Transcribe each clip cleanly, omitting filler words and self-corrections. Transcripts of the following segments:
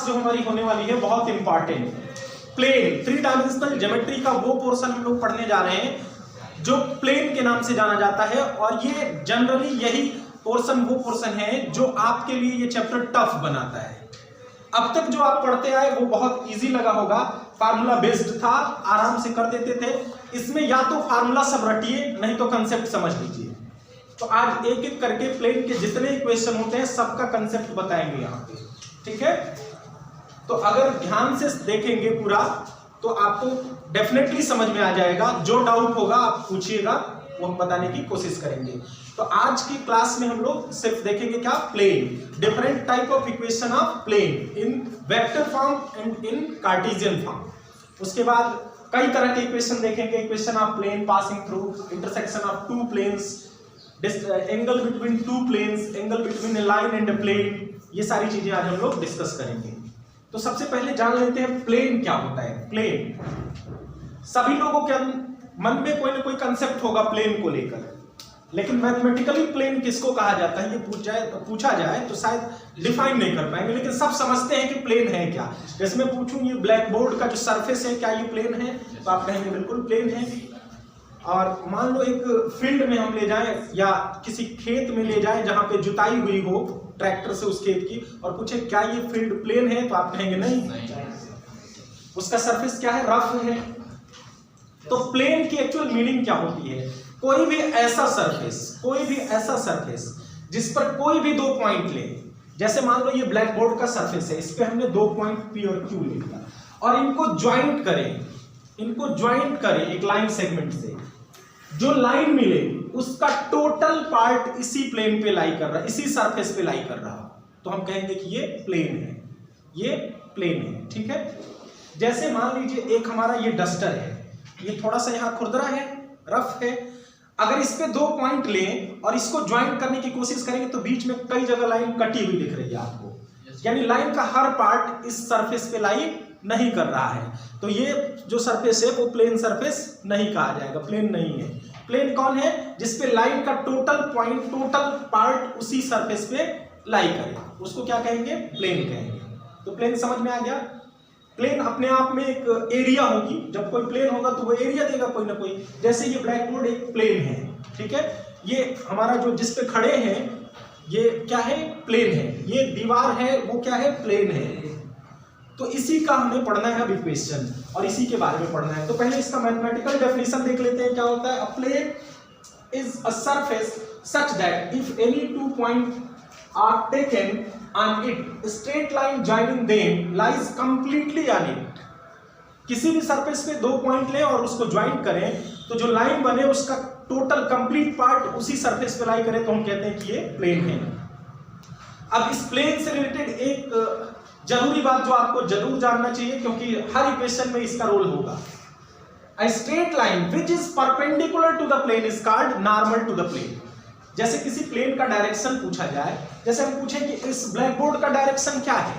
जो हमारी होने वाली है बहुत important, plane, three dimensional geometry का वो पोर्शन हम लोग पढ़ने जा रहे हैं जो प्लेन के नाम से जाना जाता है। और ये जनरली यही पोर्शन वो पोर्शन है जो आपके लिए ये चैप्टर टफ बनाता है। अब तक जो आप पढ़ते आए वो बहुत इजी लगा होगा, फार्मूला बेस्ड था, आराम से कर देते थे। इसमें या तो फार्मूला सब रटिए, नहीं तो कंसेप्ट समझ लीजिए। तो आज एक एक करके प्लेन के जितने इक्वेशन होते हैं सबका कंसेप्ट बताएंगे यहाँ पे, ठीक है। तो अगर ध्यान से देखेंगे पूरा तो आपको डेफिनेटली समझ में आ जाएगा। जो डाउट होगा आप पूछिएगा, वो हम बताने की कोशिश करेंगे। तो आज की क्लास में हम लोग सिर्फ देखेंगे क्या, plane, different type of equation of plane in vector form and in Cartesian form. उसके बाद कई तरह के इक्वेशन देखेंगे, equation of plane passing through, intersection of two planes, angle between two planes, angle between a line and a plane, ये सारी चीजें आज हम लोग डिस्कस करेंगे। तो सबसे पहले जान लेते हैं प्लेन क्या होता है। प्लेन, सभी लोगों के मन में कोई ना कोई कंसेप्ट होगा प्लेन को लेकर, लेकिन मैथमेटिकली प्लेन किसको कहा जाता है ये पूछा जाए तो शायद डिफाइन नहीं कर पाएंगे। लेकिन सब समझते हैं कि प्लेन है क्या। जैसे मैं पूछूं ये ब्लैक बोर्ड का जो सरफेस है क्या ये प्लेन है, तो आप कहेंगे बिल्कुल प्लेन है। और मान लो एक फील्ड में हम ले जाएं या किसी खेत में ले जाएं जहां पे जुताई हुई हो ट्रैक्टर से उस खेत की, और पूछे क्या ये फील्ड प्लेन है, तो आप कहेंगे नहीं, उसका सरफेस क्या है, रफ है। तो प्लेन की एक्चुअल मीनिंग क्या होती है, कोई भी ऐसा सरफेस जिस पर कोई भी दो पॉइंट ले। जैसे मान लो ये ब्लैक बोर्ड का सरफेस है, इस पे हमने दो पॉइंट P और Q ले लिया और इनको ज्वाइंट करें एक लाइन सेगमेंट से। जो लाइन मिले उसका टोटल पार्ट इसी प्लेन पे लाई कर रहा है, इसी सरफेस पे लाई कर रहा, तो हम कहेंगे कि ये प्लेन है, ठीक है। जैसे मान लीजिए एक हमारा ये डस्टर है, ये थोड़ा सा यहाँ खुरदरा है, रफ है। अगर इस पे दो पॉइंट लें और इसको ज्वाइंट करने की कोशिश करेंगे तो बीच में कई जगह लाइन कटी हुई दिख रही है आपको, यानी लाइन का हर पार्ट इस सरफेस पे लाई नहीं कर रहा है। तो ये जो सरफेस है वो प्लेन सरफेस नहीं कहा जाएगा, प्लेन नहीं है। प्लेन कौन है, जिसपे लाइन का टोटल पार्ट उसी सरफेस पे लाई करे, उसको क्या कहेंगे, प्लेन कहेंगे। तो प्लेन समझ में आ गया। प्लेन अपने आप में एक एरिया होगी, जब कोई प्लेन होगा तो वो एरिया देगा कोई ना कोई। जैसे ये ब्लैक बोर्ड एक प्लेन है, ठीक है। ये हमारा जो जिस पे खड़े हैं ये क्या है, प्लेन है। ये दीवार है वो क्या है, प्लेन है। तो इसी का हमें पढ़ना है अब इक्वेशन, और इसी के बारे में पढ़ना है। तो पहले इसका मैथमेटिकल डेफिनेशन देख लेते हैं क्या होता है। A plane is a surface such that if any two points are taken on it, straight line joining them lies completely on it. किसी भी सरफेस पे दो पॉइंट लें और उसको ज्वाइन करें तो जो लाइन बने उसका टोटल कंप्लीट पार्ट उसी सरफेस पे लाई करें तो हम कहते हैं कि ये प्लेन है। अब इस प्लेन से रिलेटेड एक जरूरी बात जो आपको जरूर जानना चाहिए, क्योंकि हर इक्वेशन में इसका रोल होगा। A straight line which is perpendicular to the plane is called normal to the plane। जैसे किसी प्लेन का डायरेक्शन पूछा जाए, जैसे हम पूछें कि इस ब्लैक बोर्ड का डायरेक्शन क्या है,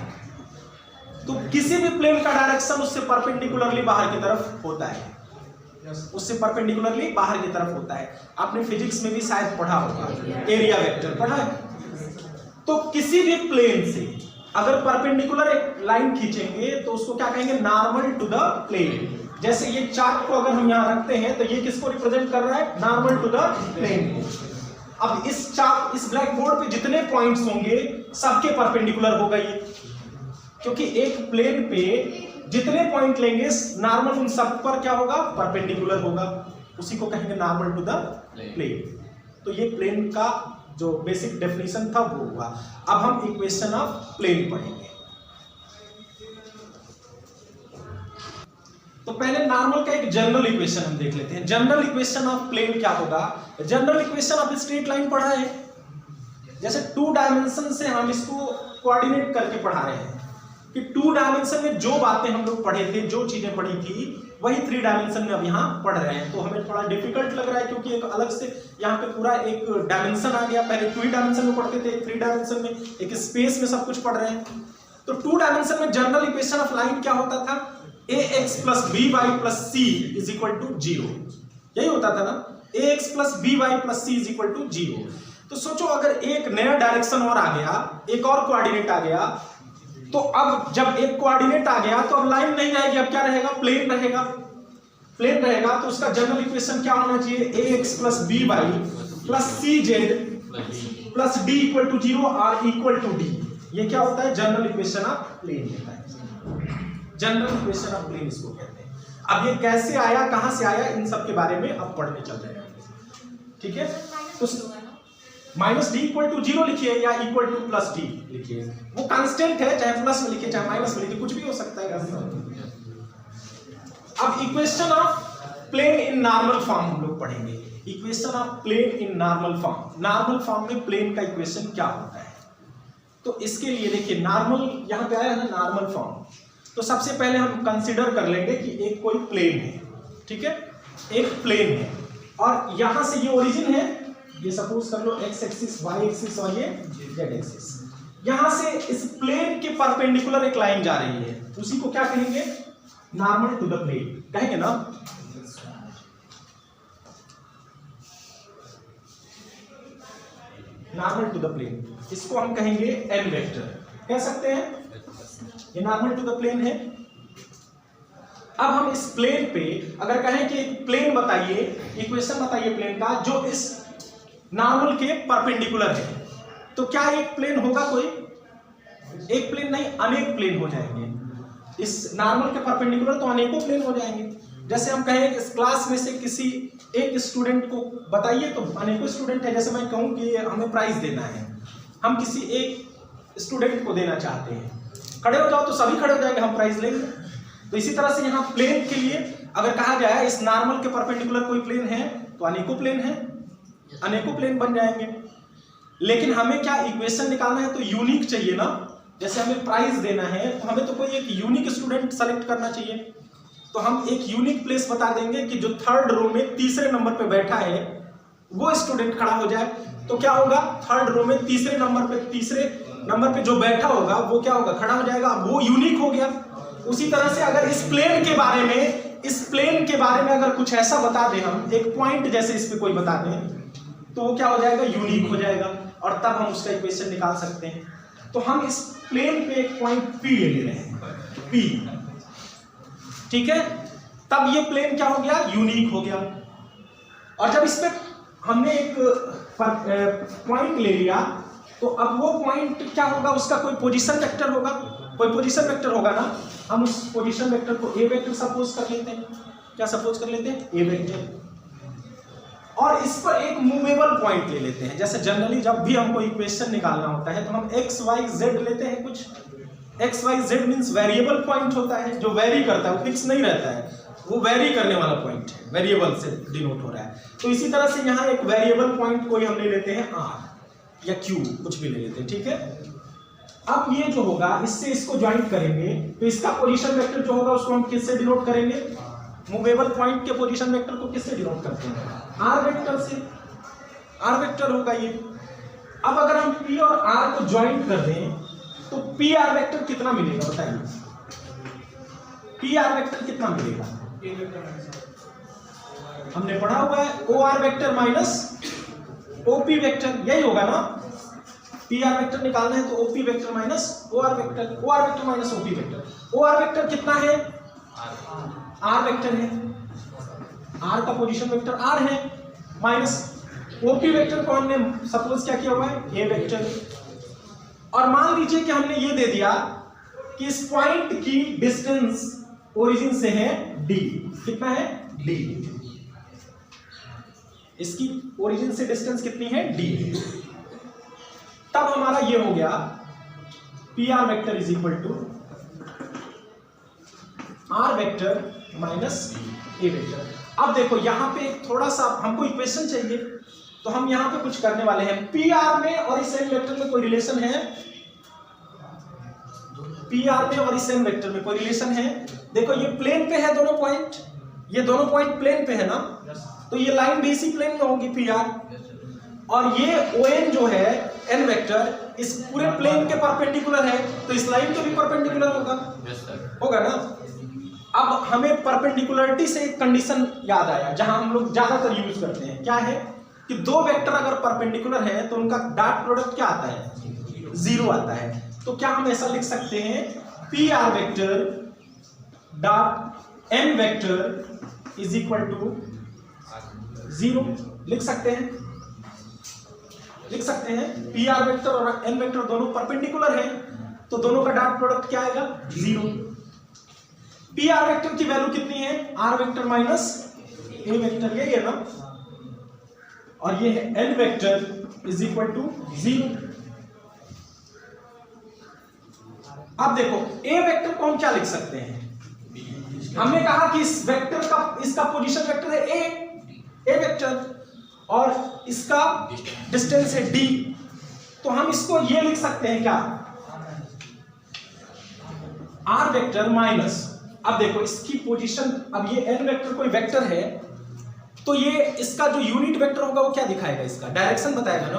तो किसी भी प्लेन का डायरेक्शन उससे परपेंडिकुलरली बाहर की तरफ होता है, आपने फिजिक्स में भी शायद पढ़ा होगा, एरिया वेक्टर पढ़ा है। तो किसी भी प्लेन से अगर परपेंडिकुलर एक लाइन खींचेंगे तो उसको क्या कहेंगे, नॉर्मल टू द प्लेन। जैसे ये चार्ट को अगर हम यहाँ रखते हैं तो ये किसको रिप्रेजेंट कर रहा है, नॉर्मल टू द प्लेन। अब इस ब्लैक बोर्ड पे जितने पॉइंट्स होंगे सबके परपेंडिकुलर होगा ये, क्योंकि एक प्लेन पे जितने पॉइंट लेंगे नॉर्मल उन सब पर क्या होगा, परपेंडिकुलर होगा, उसी को कहेंगे नॉर्मल टू द प्लेन। तो ये प्लेन का जो बेसिक डेफिनेशन था वो हुआ। अब हम इक्वेशन ऑफ प्लेन पढ़ेंगे। तो पहले नॉर्मल का एक जनरल इक्वेशन हम देख लेते हैं। जनरल इक्वेशन ऑफ प्लेन क्या होगा, general equation of straight line पढ़ा है। जैसे टू डायमेंशन से हम इसको कोऑर्डिनेट करके पढ़ा रहे हैं कि टू डायमेंशन में जो बातें हम लोग पढ़े थे, जो चीजें पढ़ी थी, वही थ्री डायमेंशन में अब यहाँ पढ़ रहे हैं। तो हमें थोड़ा डिफिकल्ट लग रहा है क्योंकि एक अलग से यहाँ पे पूरा एक डायमेंशन आ गया। पहले टू ही डायमेंशन में पढ़ते थे, थ्री डायमेंशन में एक स्पेस में सब कुछ पढ़ रहे हैं। तो टू डायमेंशन में जनरल इक्वेशन ऑफ लाइन क्या होता था, ax plus by plus c is equal to 0, यही होता था ना, ax plus by plus c is equal to 0। तो सोचो अगर एक नया डायरेक्शन और आ गया, एक और कोऑर्डिनेट आ गया, तो अब जब एक कोऑर्डिनेट आ गया तो अब लाइन नहीं रहेगी, अब क्या रहेगा, प्लेन रहेगा। प्लेन रहेगा तो उसका जनरल इक्वेशन क्या होना चाहिए, ax plus B Y plus C Z plus D equal to 0 R equal to D. ये क्या होता है, जनरल इक्वेशन ऑफ प्लेन होता है। जनरल इक्वेशन ऑफ प्लेन इसको कहते हैं। अब ये कैसे आया, कहां से आया, इन सब के बारे में अब पढ़ने चल रहे हैं। ठीक है, तो माइनस डी इक्वल टू 0 लिखिए या इक्वल टू प्लस डी लिखिए, वो कांस्टेंट है, चाहे प्लस में लिखिए चाहे माइनस में लिखिए, कुछ भी हो सकता है। अब equation of plane in normal form हम लोग पढ़ेंगे। Equation of plane in normal form, normal form में प्लेन का इक्वेशन क्या होता है। तो इसके लिए देखिए नॉर्मल यहां पे आया है ना, नॉर्मल फॉर्म। तो सबसे पहले हम कंसीडर कर लेंगे कि एक कोई प्लेन है, ठीक है, एक प्लेन है और यहां से ये ओरिजिन है, ये सपोज कर लो एक्स एक्सिस वाई एक्सिस और ये जेड एक्सिस। यहां से इस प्लेन के परपेंडिकुलर एक लाइन जा रही है, उसी को क्या कहेंगे, नॉर्मल टू द प्लेन कहेंगे ना। नॉर्मल टू द प्लेन, इसको हम कहेंगे एन वेक्टर, कह सकते हैं, ये नॉर्मल टू द प्लेन है। अब हम इस प्लेन पे अगर कहें कि प्लेन बताइए, इक्वेशन बताइए प्लेन का जो इस नॉर्मल के परपेंडिकुलर है, तो क्या एक प्लेन होगा, कोई एक प्लेन नहीं, अनेक प्लेन हो जाएंगे। इस नॉर्मल के परपेंडिकुलर तो अनेकों प्लेन हो जाएंगे। जैसे हम कहें इस क्लास में से किसी एक स्टूडेंट को बताइए, तो अनेकों स्टूडेंट है। जैसे मैं कहूं कि हमें प्राइज देना है, हम किसी एक स्टूडेंट को देना चाहते हैं, खड़े हो जाओ तो सभी खड़े हो जाएंगे, हम प्राइज लेंगे। तो इसी तरह से यहाँ प्लेन के लिए अगर कहा जाए इस नॉर्मल के परपेंडिकुलर कोई प्लेन है, तो अनेकों प्लेन है, अनेकों प्लेन बन जाएंगे। लेकिन हमें क्या इक्वेशन निकालना है, तो यूनिक चाहिए ना। जैसे हमें प्राइज देना है तो हमें तो कोई एक यूनिक स्टूडेंट सेलेक्ट करना चाहिए। तो हम एक यूनिक प्लेस बता देंगे कि जो थर्ड रो में तीसरे नंबर पे बैठा है वो स्टूडेंट खड़ा हो जाए। तो क्या होगा, थर्ड रो में तीसरे नंबर पे जो बैठा होगा वो क्या होगा, खड़ा हो जाएगा, वो यूनिक हो गया। उसी तरह से अगर इस प्लेन के बारे में अगर कुछ ऐसा बता दें, हम एक पॉइंट जैसे इस पे कोई बता दें, तो वो क्या हो जाएगा, यूनिक हो जाएगा, और तब हम उसका इक्वेशन निकाल सकते हैं। तो हम इस प्लेन पे एक पॉइंट P ले रहे हैं, P, ठीक है, तब ये प्लेन क्या हो गया, यूनिक हो गया। और जब इस पे हमने एक पॉइंट ले लिया, तो अब वो पॉइंट क्या होगा, उसका कोई पोजीशन वेक्टर होगा, कोई पोजीशन वेक्टर होगा ना। हम उस पोजीशन वेक्टर को ए वेक्टर सपोज कर लेते हैं, क्या सपोज कर लेते हैं, ए वेक्टर। और इस पर एक मूवेबल पॉइंट ले लेते हैं। जैसे जनरली जब भी हमको इक्वेशन निकालना होता है तो हम एक्स वाई जेड लेते हैं। कुछ X Y Z means variable point होता है, जो वेरी करता है, वो फिक्स नहीं रहता है, वो वेरी करने वाला पॉइंट है, वेरिएबल से डिनोट हो रहा है। तो इसी तरह से यहाँ एक वेरिएबल पॉइंट कोई हम ले लेते हैं आर या क्यू, कुछ भी ले लेते हैं, ठीक है। अब ये जो होगा, इससे इसको ज्वाइंट करेंगे, तो इसका पोजीशन वेक्टर जो होगा उसको हम किससे डिनोट करेंगे, मूवेबल पॉइंट के पोजीशन वेक्टर को किससे डिनोट करते हैं, आर वेक्टर से, आर वेक्टर होगा ये। अब अगर हम पी और आर को ज्वाइंट कर दें तो पी आर वेक्टर कितना मिलेगा, बताइए, पी आर वेक्टर कितना मिलेगा, हमने पढ़ा हुआ है O R vector minus OP vector, यही होगा ना। पी आर वेक्टर निकालना है तो OP vector minus O R vector, O R vector minus OP vector. O R vector कितना है, आर वेक्टर है, आर का पोजीशन वेक्टर आर है, माइनस ओपी वेक्टर को हमने सपोज क्या किया हुआ है, ए वेक्टर। और मान लीजिए कि हमने ये दे दिया कि इस पॉइंट की डिस्टेंस ओरिजिन से है डी, कितना है, डी, इसकी ओरिजिन से डिस्टेंस कितनी है, डी। तब हमारा ये हो गया P R vector is equal to R vector minus A vector. अब देखो यहाँ पे थोड़ा सा हमको इक्वेशन चाहिए, तो हम यहाँ पे कुछ करने वाले हैं। पी आर में और इस एन वेक्टर में कोई रिलेशन है, पी आर में और इस एन वेक्टर में कोई रिलेशन है। देखो ये प्लेन पे है दोनों पॉइंट, ये दोनों पॉइंट प्लेन पे है ना, तो ये लाइन भी इसी प्लेन में होगी पी आर। और ये ओ एन जो है एन वेक्टर इस पूरे प्लेन के परपेंडिकुलर है, तो इस लाइन के भी परपेंडिकुलर होगा, होगा ना। अब हमें परपेंडिकुलरिटी से एक कंडीशन याद आया जहां हम लोग ज्यादातर यूज करते हैं, क्या है कि दो वेक्टर अगर परपेंडिकुलर है तो उनका डॉट प्रोडक्ट क्या आता है, जीरो आता है। तो क्या हम ऐसा लिख सकते हैं P R vector dot N vector is equal to 0 लिख सकते हैं पी आर वेक्टर और एन वेक्टर दोनों परपेंडिकुलर हैं, तो दोनों का डॉट प्रोडक्ट क्या आएगा 0। पी आर वेक्टर की वैल्यू कितनी है R vector minus A vector, यही है ना, और ये है N vector is equal to 0। अब देखो ए वेक्टर को हम क्या लिख सकते हैं, हमने कहा कि इस वेक्टर का इसका पोजीशन वेक्टर है ए वेक्टर और इसका डिस्टेंस है डी, तो हम इसको ये लिख सकते हैं क्या आर वेक्टर माइनस, अब देखो इसकी पोजीशन, अब ये एन वेक्टर कोई वेक्टर है तो ये इसका जो यूनिट वेक्टर होगा वो क्या दिखाएगा, इसका डायरेक्शन बताएगा ना,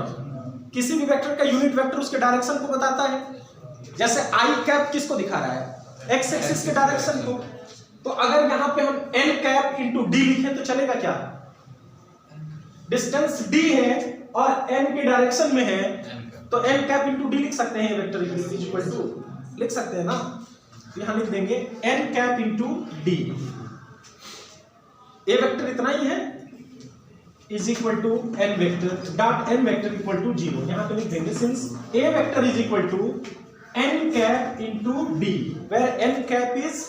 किसी भी वेक्टर का यूनिट वेक्टर उसके डायरेक्शन को बताता है। जैसे आई कैप किसको दिखा रहा है एक्स एक्सिस के डायरेक्शन को, तो अगर यहां पे हम एन कैप इंटू डी लिखें तो चलेगा क्या, डिस्टेंस डी है और एन की डायरेक्शन में है तो एन कैप इंटू डी लिख सकते हैं, वेक्टर इज इक्वल टू लिख सकते हैं ना, यहां लिख देंगे N cap into D, A vector इतना ही है is equal to N vector dot N vector equal to 0, यहां पे लिख देंगे since A vector is equal to N cap into D where N cap is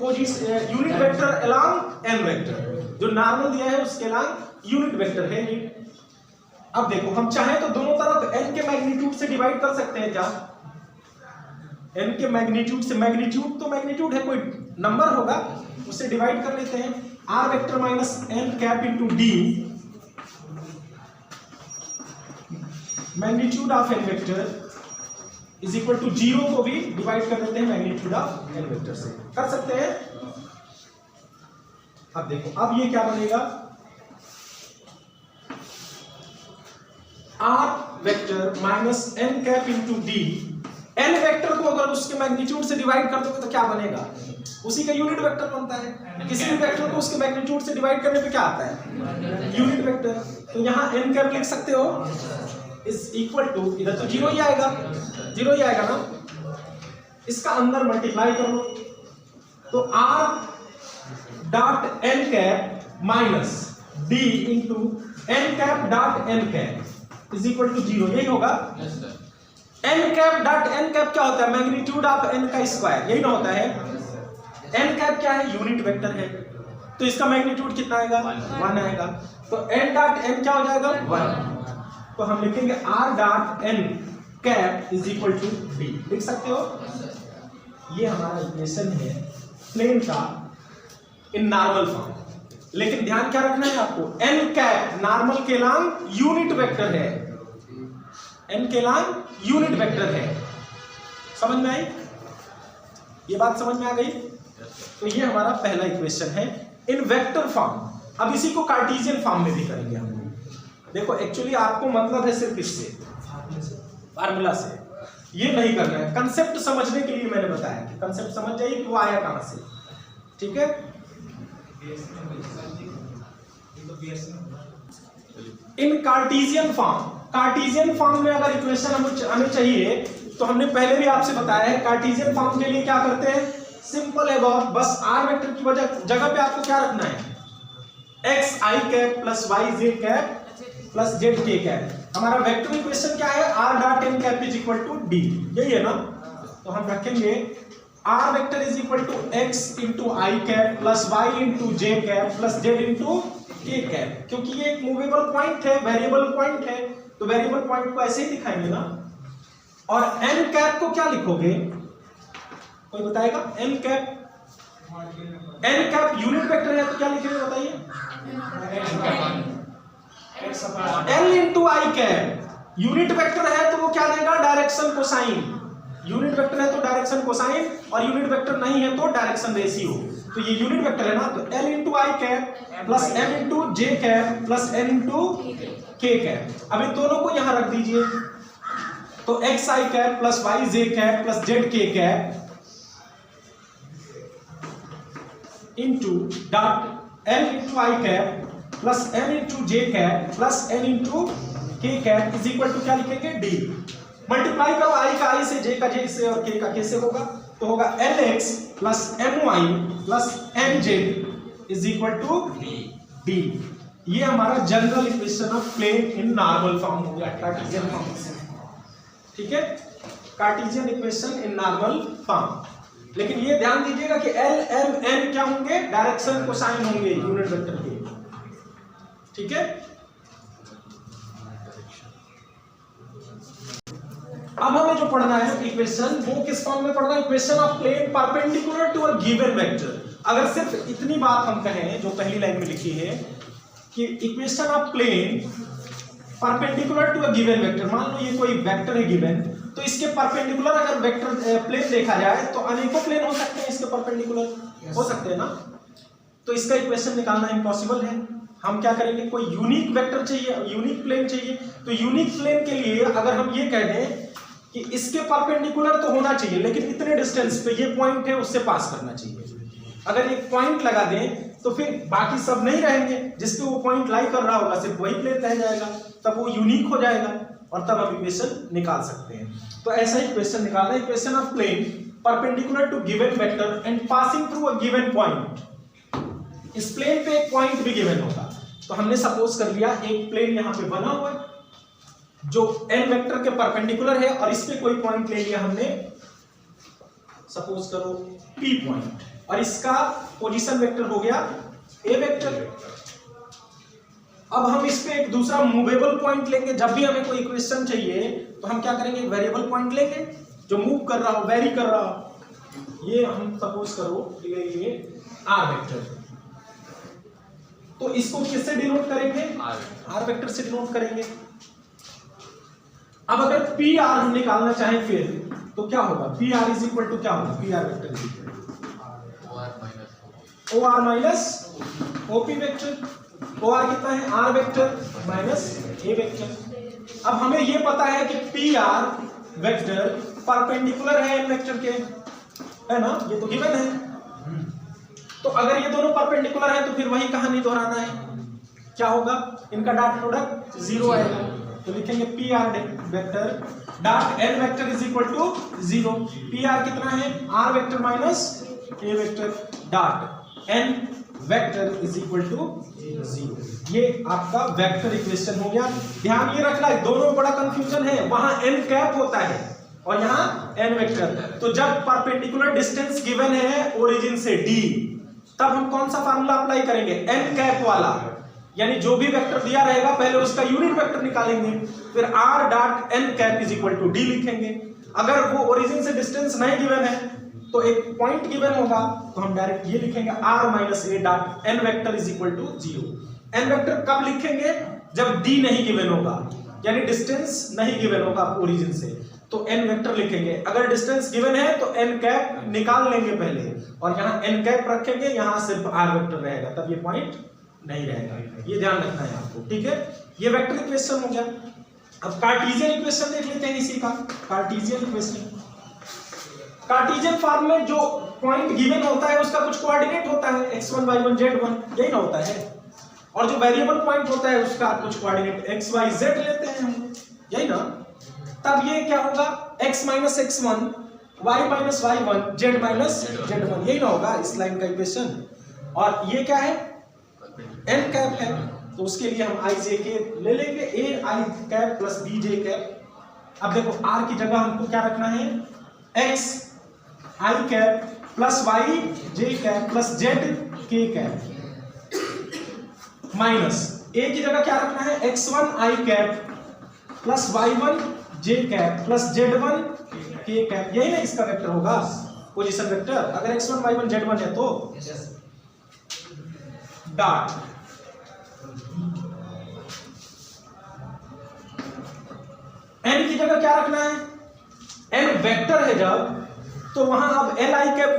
unit vector along N vector, जो normal दिया है उसके अलोंग यूनिट वेक्टर है ये। अब देखो हम चाहें तो दोनों तरफ n के मैग्नीट्यूड से डिवाइड कर सकते हैं क्या, n के मैग्नीट्यूड से, मैग्नीट्यूड तो मैग्नीट्यूड है कोई नंबर होगा उससे डिवाइड कर लेते हैं, r vector minus n cap into d magnitude of n vector is equal to 0 को भी डिवाइड कर देते हैं मैग्नीट्यूड ऑफ n वेक्टर से, कर सकते हैं। अब देखो अब ये क्या बनेगा r vector minus n cap into d, n vector को अगर उसके मैग्नीट्यूड से डिवाइड कर दोगे तो क्या बनेगा, उसी का यूनिट वेक्टर बनता है, किसी भी वेक्टर को उसके मैग्नीट्यूड से डिवाइड करने पे क्या आता है यूनिट वेक्टर, तो यहाँ n कैप लिख सकते हो इज इक्वल टू, इधर तो 0 ही आएगा ना, इसका अंदर मल्टीप्लाई कर लो तो r dot n cap minus d into n cap dot n cap is equal to 0, यही होगा। n cap dot n cap क्या होता है, मैग्नीट्यूड ऑफ n का स्क्वायर, यही ना होता है। n कैप क्या है, यूनिट वेक्टर है, तो इसका मैग्नीट्यूड कितना आएगा 1 आएगा, तो n डॉट n क्या हो जाएगा 1, तो हम लिखेंगे r dot n cap is equal to d, लिख सकते हो। ये हमारा इक्वेशन है प्लेन का इन नॉर्मल फॉर्म, लेकिन ध्यान क्या रखना है आपको, n कैप नॉर्मल के अलोंग यूनिट वेक्टर है, n के अलोंग यूनिट वेक्टर है, समझ में आई, ये बात समझ में आ गई। तो ये हमारा पहला इक्वेशन है इन वेक्टर फॉर्म। अब इसी को कार्टेशियन फॉर्म में भी करेंगे हम लोग। देखो एक्चुअली आपको मतलब है सिर्फ इससे फार्मूला से, ये नहीं करना है, कंसेप्ट समझने के लिए मैंने बताया कि कंसेप्ट समझ जाइए कि वो आया कहां से, ठीक है। इन कार्टेशियन फॉर्म में अगर इक्वेशन हमें चाहिए तो हमने पहले भी आपसे बताया है, कार्टेशियन फॉर्म के लिए क्या करते हैं, सिंपल है बहुत, बस आर वेक्टर की जगह पे आपको क्या रखना है, X I cap plus Y Z cap plus Z K cap. हमारा वेक्टर इक्वेशन क्या है, R dot N cap is equal to D, यही है ना, तो हम रखेंगे R vector is equal to X into I cap plus Y into J cap plus Z into K cap, क्योंकि ये एक मूवेबल पॉइंट है, वेरिएबल पॉइंट है, तो वेरिएबल पॉइंट को ऐसे ही दिखाएंगे ना। और एन कैप को क्या लिखोगे, कोई बताएगा, एन कैप यूनिट वेक्टर है तो क्या लिखेंगे बताइए, L into I cap unit vector है तो वो क्या देगा, डायरेक्शन कोसाइन, यूनिट वेक्टर है तो डायरेक्शन कोसाइन, और यूनिट वेक्टर नहीं है तो डायरेक्शन रेशियो, तो ये यूनिट वेक्टर है ना, तो L into I cap plus M into J cap plus N into K cap. अब इन दोनों को यहां रख दीजिए, तो X I cap plus Y J cap plus Z K cap into dot L into I cap plus M into J cap plus N into K cap is equal to क्या लिखेंगे, डी। मल्टीप्लाई करो आई का आई से, जे का जे से और के का के से होगा, तो होगा Lx plus My plus Mz is equal to D. ये हमारा general equation of plane in normal form हो गया, कार्टेशियन फॉर्म। ठीक है, Cartesian equation in normal form. लेकिन ये ध्यान दीजिएगा कि L M N क्या होंगे, डायरेक्शन कोसाइन होंगे यूनिट वेक्टर के। ठीक है, अब हमें जो पढ़ना है इक्वेशन, वो किस फॉर्म में पढ़ना है, equation of plane perpendicular to a given vector. अगर सिर्फ इतनी बात हम कहें जो पहली लाइन में लिखी है कि equation of plane perpendicular to a given vector, मान लो ये कोई वेक्टर है गिवन, तो इसके परपेंडिकुलर अगर वेक्टर प्लेन देखा जाए तो अनेकों प्लेन हो सकते हैं इसके परपेंडिकुलर, हो सकते हैं ना। तो इसका इक्वेशन निकालना इम्पॉसिबल है। हम क्या करेंगे, कोई यूनिक वेक्टर चाहिए, यूनिक प्लेन चाहिए। तो यूनिक प्लेन के लिए अगर हम ये कह दें कि इसके परपेंडिकुलर तो होना चाहिए, लेकिन इतने डिस्टेंस पे ये पॉइंट है उससे पास करना चाहिए। अगर एक पॉइंट लगा दें तो फिर बाकी सब नहीं रहेंगे, जिसपे वो पॉइंट लाई कर रहा होगा सिर्फ वही प्लेन रह जाएगा, तब वो यूनिक हो जाएगा और तब हम इक्वेशन निकाल सकते हैं। तो ऐसा ही इक्वेशन निकालना है, equation of plane perpendicular to given vector and passing through a given point. इस प्लेन पे एक पॉइंट भी गिवन होगा, तो हमने सपोज कर लिया एक प्लेन यहाँ पे बना हुआ है जो n वेक्टर के परपेंडिकुलर है, और इस पे कोई पॉइंट ले लिया हमने, सपोज करो P पॉइंट, और इसका पोजीशन वेक्टर हो गया A वेक्टर। अब हम इस पे एक दूसरा मूवेबल पॉइंट लेंगे। जब भी हमें कोई इक्वेशन चाहिए तो हम क्या करेंगे, वेरिएबल पॉइंट लेंगे जो मूव कर रहा हो, वेरी कर रहा हो। ये हम सपोज करो ये R वेक्टर, तो इसको किससे डिनोट करेंगे, R वेक्टर से डिनोट करेंगे। अब अगर पी आर हम निकालना चाहें फिर तो क्या होगा, P R is equal to क्या होगा, P R vector is equal to O R minus OP vector. O R कितना है, R vector minus A vector. अब हमें ये पता है कि पी आर वेक्टर परपेंडिकुलर है एन वेक्टर के, है ना, ये तो गिवन है। तो अगर ये दोनों परपेंडिकुलर है तो फिर वही कहानी दोहराना है, क्या होगा, इनका डॉट प्रोडक्ट 0 आएगा। तो लिखेंगे P R vector dot N vector is equal to 0। P R कितना है, R vector minus A vector dot N vector is equal to 0। ये आपका वेक्टर इक्वेशन हो गया। ध्यान ये रखना है, दोनों में बड़ा कंफ्यूजन है, वहां एन कैप होता है और यहाँ एन वेक्टर। तो जब परपेंडिकुलर डिस्टेंस गिवन है ओरिजिन से डी, तब हम कौन सा फार्मूला अप्लाई करेंगे, एन कैप वाला, यानी जो भी वेक्टर दिया रहेगा पहले उसका यूनिट वेक्टर निकालेंगे, फिर r dot n cap is equal to d लिखेंगे। अगर वो ओरिजिन से डिस्टेंस नहीं गिवन है तो एक पॉइंट गिवन होगा, तो हम डायरेक्ट ये लिखेंगे r minus a dot n vector is equal to 0। n vector कब लिखेंगे, जब d नहीं गिवन होगा, यानी डिस्टेंस नहीं गिवन होगा ओरिजिन से, तो n वेक्टर लिखेंगे। अगर डिस्टेंस गिवन है तो n कैप निकाल लेंगे पहले, और यहाँ n कैप रखेंगे, यहाँ सिर्फ r वेक्टर रहेगा, तब ये पॉइंट नहीं रहेगा। ये ध्यान रखना है आपको, ठीक है। ये वेक्टर इक्वेशन हो गया। अब कार्टेशियन इक्वेशन देख लेते हैं इसी का, कार्टेशियन इक्वेशन। कार्टेशियन फॉर्म में जो पॉइंट गिवन होता है उसका कुछ कोऑर्डिनेट होता है, x1 y1 z1, यही ना होता है, और जो वेरिएबल पॉइंट होता है उसका कुछ कोऑर्डिनेट x y z लेते हैं हम, यही ना। तब ये क्या होगा, x minus x1 y minus y1 z minus z1, यही ना होगा इस लाइन का इक्वेशन। और ये क्या है, n कैप है, तो उसके लिए हम i j के ले लेंगे, a i cap plus b j cap. अब देखो r की जगह हमको क्या रखना है, x i cap plus y j cap plus z k cap, minus a की जगह क्या रखना है, x1 i cap plus y1 j cap plus z1 k cap. यही ना इसका वेक्टर होगा, पोजीशन वेक्टर। अगर x1 y1 z1 है तो डॉट n की जगह क्या रखना है, n वेक्टर है जब, तो वहां अब l i cap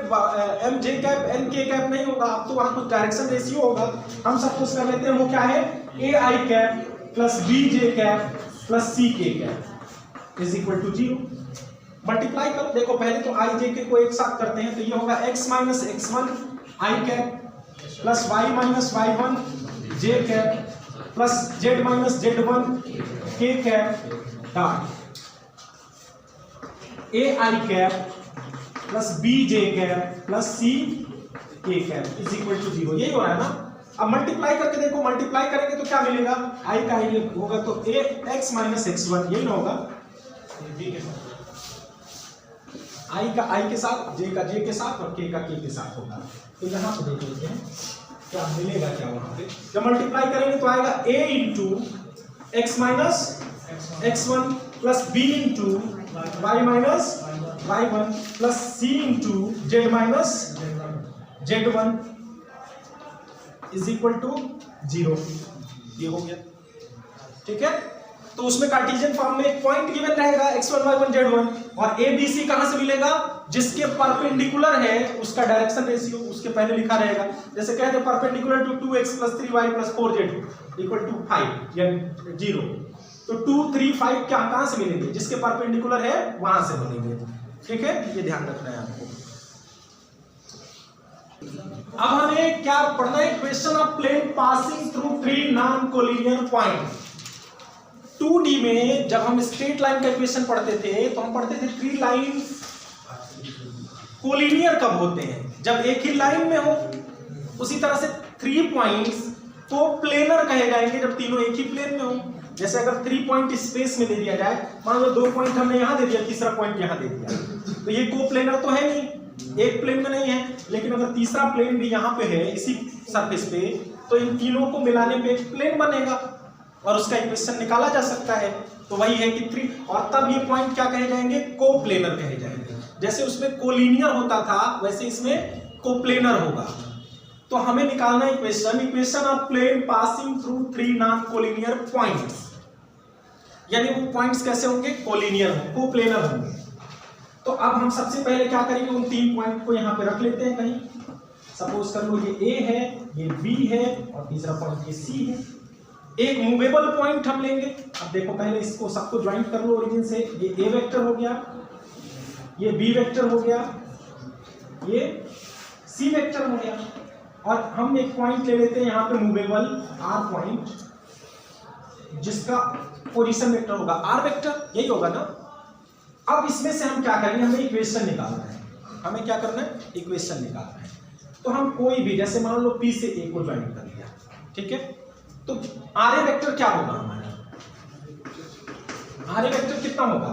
m j cap n k cap नहीं होगा, अब तो वहां कुछ डायरेक्शन रेशियो होगा। हम सपोज कर लेते हैं वो क्या है, a i cap plus b j cap plus c k cap is equal to 0। Multiply करो, देखो पहले तो i j k को एक साथ करते हैं, तो ये होगा x minus x1 i cap plus y minus y1 j cap plus z minus z1 k cap dot A I cap plus B J cap plus C K cap is equal to 0। यही हो रहा है ना। अब multiply करके देखो, multiply करेंगे तो क्या मिलेगा, आई का आई होगा तो ए एक्स माइनस x1, यही ना होगा, बी के साथ आई का आई के साथ, जे का जे के साथ और के का के के साथ होगा। तो यहाँ पे देख लेते हैं क्या मिलेगा, क्या वहां पे जब मल्टीप्लाई करेंगे तो आएगा a into X minus x1 plus B into Y minus y1 plus C into Z minus z1 is equal to 0। ये हो गया, ठीक है। तो उसमें कार्टेशियन फॉर्म में एक पॉइंट गिवन रहेगा x1 y1 z1, और a b c कहां से मिलेगा, जिसके परपेंडिकुलर है उसका डायरेक्शन रेशियो उसके पहले लिखा रहेगा। जैसे कहते हैं perpendicular to 2x + 3y + 4z equal to 5 या 0, तो 2 3 5 क्या कहां से मिलेंगे, जिसके परपेंडिकुलर है वहां से मिलेंगे, ठीक है। ये ध्यान रखना है आपको। अब हमें क्या पढ़ना है, equation of plane passing through 3 non collinear point. 2D में जब हम स्ट्रेट लाइन का इक्वेशन पढ़ते थे तो हम पढ़ते थे 3 लाइन कोलिनियर कब होते हैं, जब एक ही लाइन में हो। उसी तरह से 3 पॉइंट्स को प्लेनर कहे जाएंगे जब तीनों एक ही प्लेन में हो। जैसे अगर 3 पॉइंट स्पेस में दे दिया जाए, मान लो 2 पॉइंट हमने यहां दे दिया, तीसरा पॉइंट यहां दे दिया, तो ये कोप्लेनर तो है नहीं, एक प्लेन में नहीं है। लेकिन अगर तीसरा प्लेन भी यहाँ पे है इसी सरफेस पे, तो इन तीनों को मिलाने पे एक प्लेन बनेगा और उसका इक्वेशन निकाला जा सकता है। तो वही है कि 3, और तब ये पॉइंट क्या कहे जाएंगे, कोप्लेनर कहे जाएंगे। जैसे उसमें कोलिनियर होता था वैसे इसमें कोप्लेनर होगा। तो हमें निकालना equation of plane passing through 3 non collinear points, यानी वो पॉइंट्स कैसे होंगे, कोलिनियर होंगे, कोप्लेनर होंगे। तो अब हम सबसे पहले क्या करेंगे, उन 3 पॉइंट को यहाँ पे रख लेते हैं कहीं। सपोज कर लो ये A है, ये B है और तीसरा पॉइंट ये C है। एक मूवेबल पॉइंट हम लेंगे। अब देखो पहले इसको सबको ज्वाइंट कर लो ओरिजिन से। ये A वेक्टर हो गया, ये B वेक्टर हो गया, ये C वेक्टर हो गया, और हम एक पॉइंट ले लेते हैं यहाँ पे मूवेबल R पॉइंट, जिसका पोजीशन वेक्टर होगा R वेक्टर, यही होगा ना। अब इसमें से हम क्या करेंगे, हमें इक्वेशन निकालना है। हमें क्या करना है, इक्वेशन निकालना है। तो हम कोई भी, जैसे मान लो P से A को ज्वाइन कर लिया, ठीक है। तो RA वेक्टर क्या होगा हमारा, RA वेक्टर कितना होगा,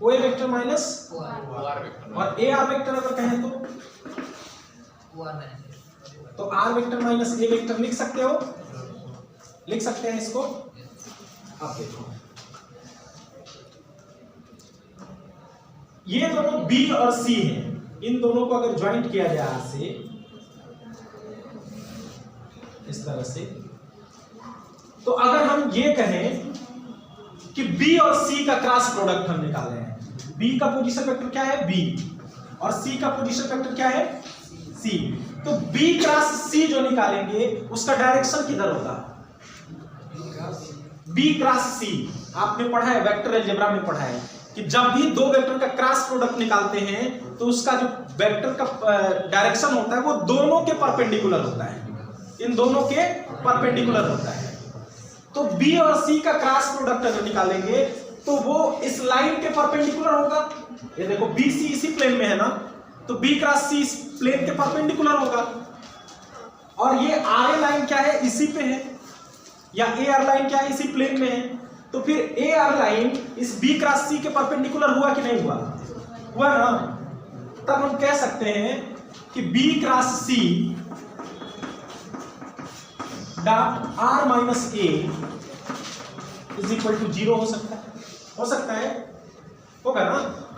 OA वेक्टर माइनस और AR वेक्टर अगर कहें तो R vector minus A vector लिख सकते हो, लिख सकते हैं इसको। अब देखो ये दोनों B और C हैं, इन दोनों को अगर ज्वाइंट किया जाए से इस तरह से, तो अगर हम ये कहें कि B और C का क्रॉस प्रोडक्ट हम निकाले हैं, B का पोजीशन वेक्टर क्या है B, और C का पोजीशन वेक्टर क्या है C, तो B क्रॉस C जो निकालेंगे उसका डायरेक्शन किधर होगा, B क्रॉस C। आपने पढ़ा है, वेक्टर अलजेब्रा में पढ़ा है कि जब भी दो वेक्टर का क्रॉस प्रोडक्ट निकालते हैं तो उसका जो वेक्टर का डायरेक्शन होता है वो दोनों के परपेंडिकुलर होता है, इन दोनों के परपेंडिकुलर होता है। तो B और C का क्रॉस प्रोडक्ट अगर निकालेंगे तो वो इस लाइन के परपेंडिकुलर होगा। ये देखो BC इसी प्लेन में है ना, तो B क्रॉस C इस प्लेन के परपेंडिकुलर होगा। और ये RA लाइन क्या है, इसी पे है, या AR लाइन क्या है, इसी प्लेन में है। तो फिर AR लाइन इस B क्रॉस C के परपेंडिकुलर हुआ कि नहीं हुआ, हुआ ना। तब हम कह सकते हैं कि B cross C dot R minus A is equal to 0 हो सकता है, हो सकता है, होगा ना।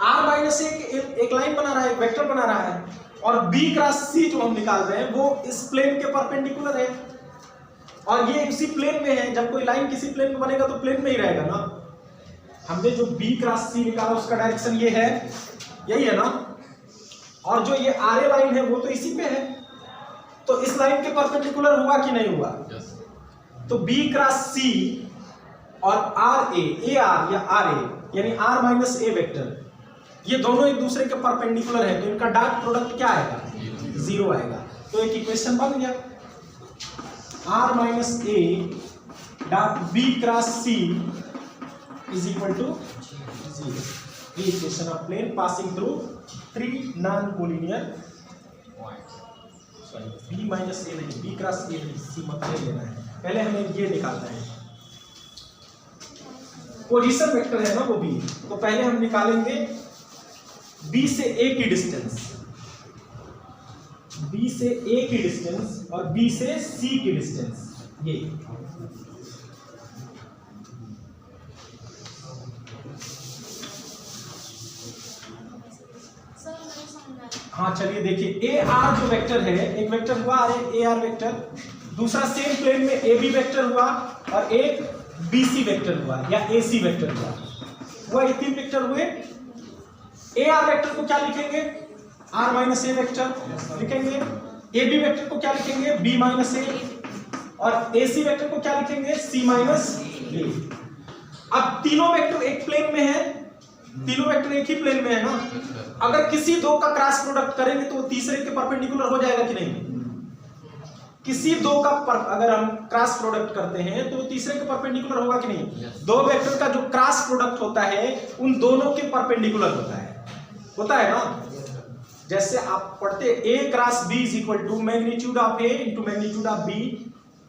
R माइनस A एक लाइन बना रहा है, एक वेक्टर बना रहा है, और B क्रॉस C जो हम निकाल रहे हैं वो इस प्लेन के परपेंडिकुलर है, और ये इसी प्लेन में है। जब कोई लाइन किसी प्लेन में बनेगा तो प्लेन में ही रहेगा ना। हमने जो B क्रॉस C निकाला उसका डायरेक्शन ये है, यही है ना, और जो ये RA लाइन है वो तो इसी पे है, तो इस लाइन के परपेंडिकुलर हुआ कि नहीं हुआ। तो B क्रॉस C और RA, AR या RA यानी R माइनस A वेक्टर, ये दोनों एक दूसरे के परपेंडिकुलर है, तो इनका डॉट प्रोडक्ट क्या आएगा, 0 आएगा। तो एक इक्वेशन बन गया, R minus A dot B cross C is equal to 0। the equation of plane passing through three non-collinear points. Sorry b minus a नहीं, b क्रॉस a नहीं, c मतलब लेना है। पहले हमें ये निकालना है, पोजीशन वेक्टर है ना वो b, तो पहले हम निकालेंगे b से a की डिस्टेंस, b से a की डिस्टेंस और b से c की डिस्टेंस। ये हाँ चलिए देखिए, ए आर जो वेक्टर है, एक वेक्टर हुआ ए आर वेक्टर, दूसरा सेम प्लेन में ए बी वेक्टर हुआ और एक बी सी वेक्टर हुआ या ए सी वेक्टर हुआ ये तीन वेक्टर हुए। ए आर वेक्टर को क्या लिखेंगे, आर माइनस ए वेक्टर लिखेंगे, ए बी वेक्टर को क्या लिखेंगे, बी माइनस ए, और ए सी वेक्टर को क्या लिखेंगे, सी माइनस ए। अब तीनों वेक्टर एक प्लेन में है, तीनों वेक्टर एक ही प्लेन में है ना, अगर किसी दो का क्रॉस प्रोडक्ट करेंगे तो वो तीसरे के परपेंडिकुलर हो जाएगा कि नहीं? किसी दो का अगर हम क्रॉस प्रोडक्ट करते हैं तो वो तीसरे के परपेंडिकुलर होगा कि नहीं? दो वेक्टर का जो क्रॉस प्रोडक्ट होता है उन दोनों के परपेंडिकुलर होता है ना। जैसे आप पढ़ते a cross b is equal to magnitude of a into magnitude of b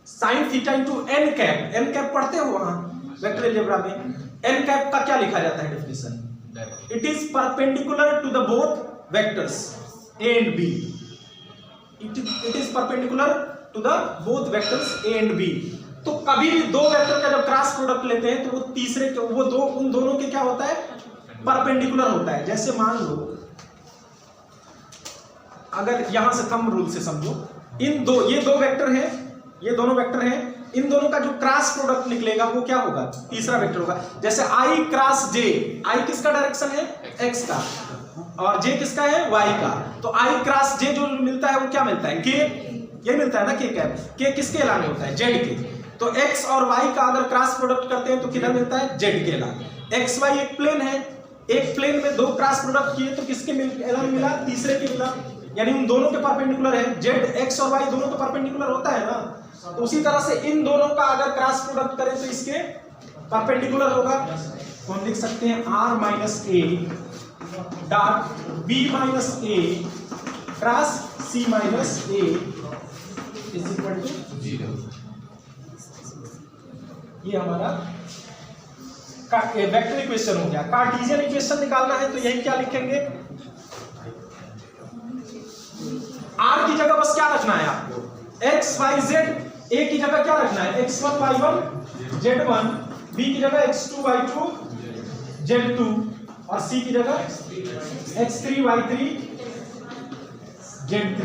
sine theta into n cap. n cap पढ़ते हो वहां वेक्टर अलजेब्रा में, n कैप का क्या लिखा जाता है definition? It is perpendicular to the both vectors a and b. It is perpendicular to the both vectors a and b. तो कभी भी दो वेक्टर का जब क्रॉस प्रोडक्ट लेते हैं तो वो तीसरे के वो दो उन दोनों के क्या होता है, परपेंडिकुलर होता है। जैसे मान लो अगर यहां से थंब रूल से समझो, ये दो वेक्टर हैं, ये दोनों वेक्टर हैं, इन दोनों का जो क्रॉस प्रोडक्ट निकलेगा वो क्या होगा, तीसरा वेक्टर होगा। जैसे i क्रॉस j, i किसका डायरेक्शन है, x का, और j किसका है, y का। तो i क्रॉस j जो मिलता है वो क्या मिलता है, k, ये मिलता है ना k कैप। k किसके अलावा होता है, z के। तो x और y का अगर क्रॉस प्रोडक्ट करते हैं तो किधर मिलता है, z के अलावा। x y एक प्लेन है, एक प्लेन में दो क्रॉस प्रोडक्ट किए तो किसके अलावा मिला, तीसरे के मिला, यानी उन दोनों के परपेंडिकुलर है। z x और y दोनों के परपेंडिकुलर होता है ना, तो उसी तरह से इन दोनों का अगर क्रॉस प्रोडक्ट करें तो इसके परपेंडिकुलर होगा। तो हम लिख सकते हैं r minus A dot b minus A cross c minus A is equal to 0। ये हमारा वेक्टर इक्वेशन हो गया। कार्टेशियन इक्वेशन निकालना है तो यही क्या लिखेंगे, r की जगह बस क्या रखना है आपको, x y z, a की जगह क्या रखना है, x1 y1 z1, b की जगह x2 y2 z2, और c की जगह x3 y3 z3।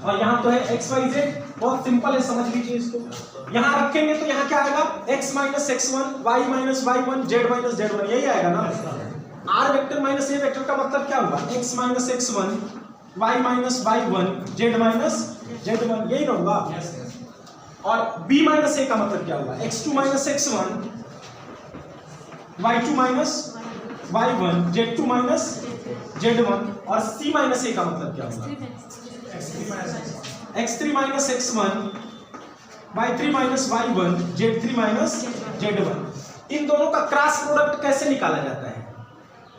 और यहां तो है x y z, बहुत सिंपल है, समझ लीजिए इसको। यहां रखेंगे तो यहां क्या आएगा, x minus x1 y minus y1 z minus z1, यही आएगा ना। r vector minus a vector का मतलब क्या हुआ, x minus x1 y minus y1 z minus z1, यही ना होगा। और b माइनस a का मतलब क्या हुआ, x2 minus x1 y2 minus y1 z2 minus z1, और c माइनस a का मतलब क्या हुआ, x3 minus x1 y3 minus y1 z3 minus z1। इन दोनों का क्रॉस प्रोडक्ट कैसे निकाला जाता है,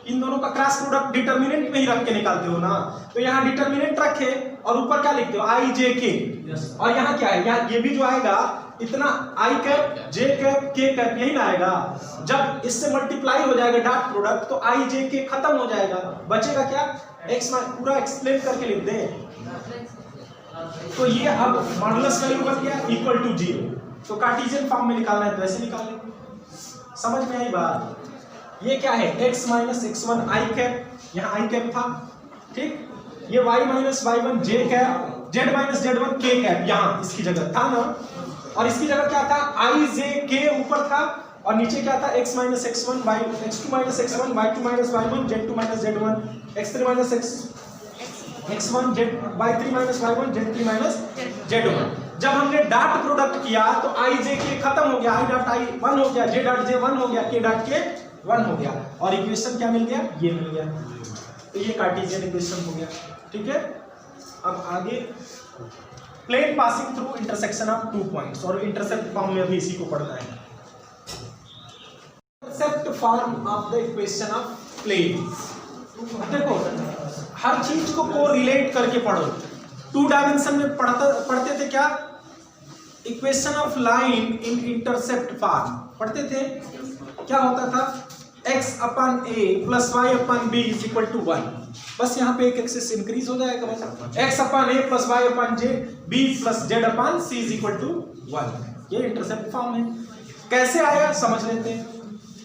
इन दोनों का क्रॉस प्रोडक्ट डिटरमिनेंट में ही रख के निकालते हो ना। तो यहाँ डिटरमिनेंट रखे और ऊपर क्या लिखते हो, i j k, और यहाँ क्या है, यहाँ ये भी जो आएगा इतना i cap j cap k cap यही ना आएगा। जब इससे मल्टीप्लाई हो जाएगा डॉट प्रोडक्ट तो i j k खत्म हो जाएगा, बचेगा क्या, x पूरा एक्सप्लेन करके लिख दे। तो ये अब मॉडुलस वैल्यू बन गया इक्वल टू 0। तो कार्टेशियन फॉर्म में निकालना है तो ऐसे निकाल लेंगे, समझ में आई बात। ये क्या है, x minus x1 i cap, यहाँ i कैप था, ठीक। ये y minus y1 j cap, z minus z1 k cap यहाँ इसकी जगह था ना, और इसकी जगह क्या था, i j k ऊपर था, और नीचे क्या था, x minus x1 y x2 minus x1 y2 minus y1 z2 minus z1 x3 minus x1 y3 minus y1 z3 minus z1। जब हमने डॉट प्रोडक्ट किया तो i j k खत्म हो गया, i डॉट i 1 हो गया, j डॉट j 1 हो गया, k डॉट k 1 हो गया, और इक्वेशन क्या मिल गया, ये मिल गया। तो ये कार्टेशियन इक्वेशन हो गया, ठीक है। अब आगे plane passing through intersection of two points, और इंटरसेप्ट फॉर्म में भी इसी को पढ़ना है। Intercept form of the equation of plane. देखो हर चीज को कोरिलेट करके पढ़ो। 2 डायमेंशन में पढ़ते थे क्या, equation of line in intercept form पढ़ते थे। क्या होता था, x upon a plus Y upon B is equal to 1। बस यहाँ पे एक एक्सिस इंक्रीज हो जाएगा, बस x upon a plus Y upon J b plus Z upon c is equal to 1। ये इंटरसेप्ट फॉर्म है। कैसे आया समझ लेते हैं।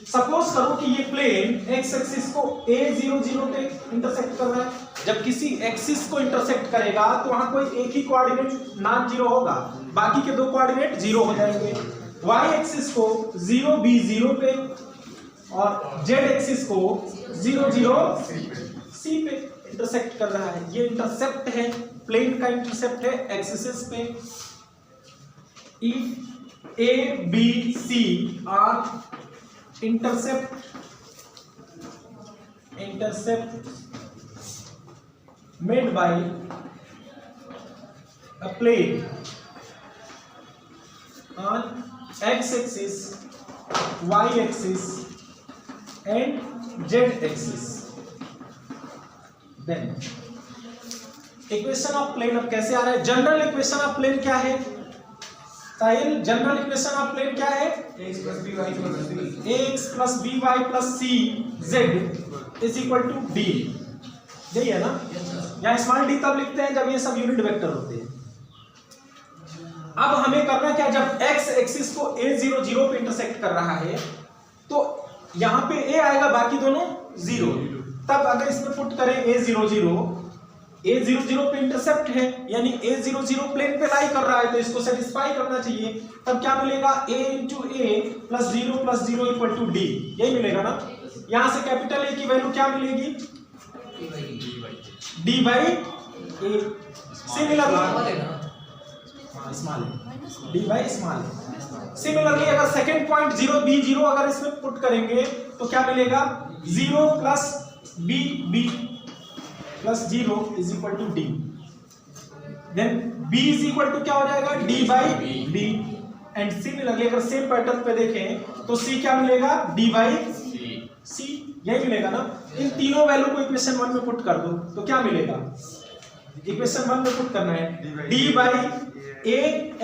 सपोज करो कि ये प्लेन x एक्सिस को a00 पे इंटरसेक्ट कर रहा है। जब किसी एक्सिस को इंटरसेक्ट करेगा तो वहां कोई एक ही कोऑर्डिनेट नॉन जीरो होगा, बाकी के 2 कोऑर्डिनेट जीरो हो जाएंगे। y एक्सिस को 0b0 पे और z एक्सिस को 0,0 पे इंटरसेक्ट कर रहा है। ये इंटरसेप्ट है, प्लेन का इंटरसेप्ट है एक्सिस पे। If a b c are intercept made by a plane on x axis, y axis and z axis, then equation of plane अब कैसे आ रहा है। जनरल इक्वेशन ऑफ प्लेन क्या है Sahil, general equation of plane क्या है, ax plus B Y plus C Z is equal to D. यही है ना। यहाँ स्मॉल डी तब लिखते हैं जब ये सब यूनिट वेक्टर होते हैं। अब हमें करना क्या, जब x एक्सिस को a00 पे इंटरसेक्ट कर रहा है तो यहाँ पे a आएगा, बाकी दोनों 0। तब अगर इसमें पुट करें a00 पे इंटरसेप्ट है, यानी a00 प्लेन पे लाई कर रहा है, तो इसको सेटिस्फाई करना चाहिए। तब क्या मिलेगा, a into a plus 0 equal to D. यही मिलेगा ना। यहां से कैपिटल A की वैल्यू क्या मिलेगी, d बाई ए। सिमिलरली अगर सेकेंड पॉइंट 0b0 अगर इसमें पुट करेंगे तो क्या मिलेगा, 0 plus b plus 0 is equal to D. Then b is equal to क्या हो जाएगा, d by D. And similarly अगर सेम पैटर्न पे देखें तो c क्या मिलेगा, d बाई c। यही मिलेगा ना। इन तीनों वैल्यू को इक्वेशन 1 में पुट कर दो तो क्या मिलेगा, इक्वेशन 1 में पुट करना है d by a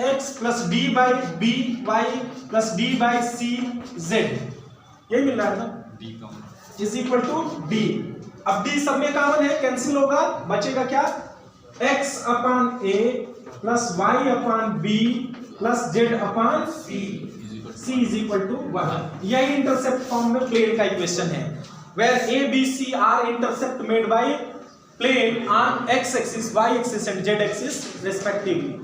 x plus d by b y plus d by c z। यही मिल रहा है ना, इज इक्वल टू d। अब d सब में कॉमन है, कैंसिल होगा, बचेगा क्या, x upon a plus y upon b plus z upon c is equal to 1। यही इंटरसेप्ट फॉर्म में प्लेन का इक्वेशन है, where a b c are intercept made by plane on x axis, y axis and z axis respectively.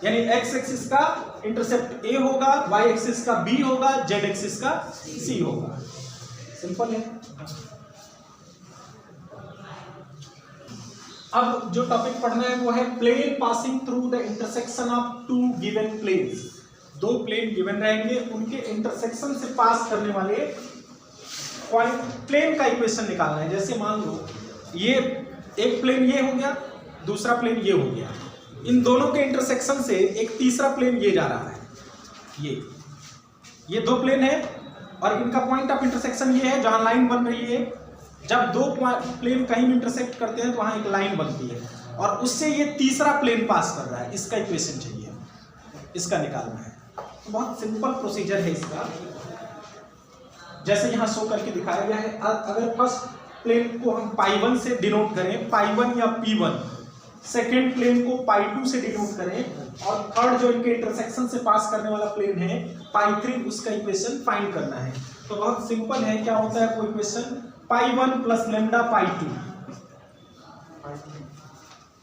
यानी x axis का intercept a होगा, y axis का b होगा, z axis का c होगा। सिंपल है। अब जो टॉपिक पढ़ना है वो है plane passing through the intersection of 2 given planes. 2 plane given रहेंगे, उनके इंटरसेक्शन से पास करने वाले प्लेन का इक्वेशन निकालना है। जैसे मान लो ये एक प्लेन ये हो गया, दूसरा प्लेन ये हो गया, इन दोनों के इंटरसेक्शन से एक तीसरा प्लेन ये जा रहा है। ये 2 प्लेन है और इनका पॉइंट ऑफ इंटरसेक्शन ये है जहां लाइन बन रही है। जब 2 प्लेन कहीं इंटरसेक्ट करते हैं तो वहां एक लाइन बनती है और उससे ये तीसरा प्लेन पास कर रहा है। इसका इक्वेशन चाहिए, इसका निकालना है। तो बहुत सिंपल प्रोसीजर है इसका, जैसे यहां शो करके दिखाया गया है। अगर फर्स्ट प्लेन को हम π1 से डिनोट करें, π1 या p1, सेकेंड प्लेन को π2 से डिनोट करें और थर्ड जो इनके इंटरसेक्शन से पास करने वाला प्लेन है π3, उसका इक्वेशन फाइंड करना है। तो बहुत सिंपल है। क्या होता है वो इक्वेशन, π1 प्लस लेमडा π2,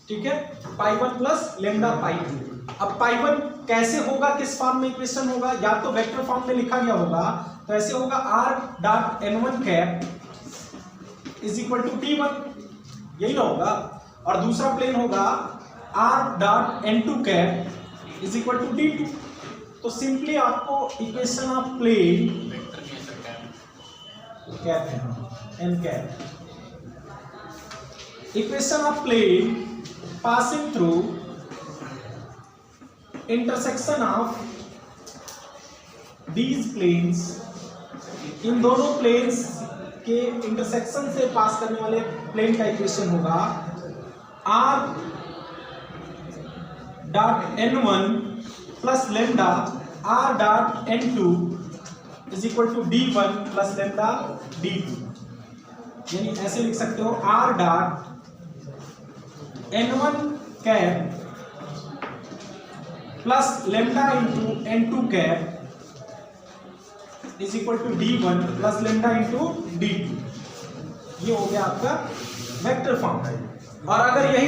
ठीक है, π1 प्लस लेमडा π2। अब π1 कैसे होगा, किस फॉर्म में इक्वेशन होगा, या तो वेक्टर फॉर्म में लिखा गया होगा तो ऐसे होगा r dot n1 cap is equal to t1, यही ना होगा। और दूसरा प्लेन होगा r dot n2 cap is equal to t2। तो सिंपली आपको इक्वेशन ऑफ प्लेन कैप है n cap, equation of plane passing through intersection of these planes इन दोनों प्लेन्स के इंटरसेक्शन से पास करने वाले प्लेन का इक्वेशन होगा r dot n1 plus lambda r dot n2 is equal to d1 plus lambda d2। यानी ऐसे लिख सकते हो r dot n1 cap plus lambda into n2 cap is equal to d1 plus lambda into d2। ये हो गया आपका vector form. और अगर यही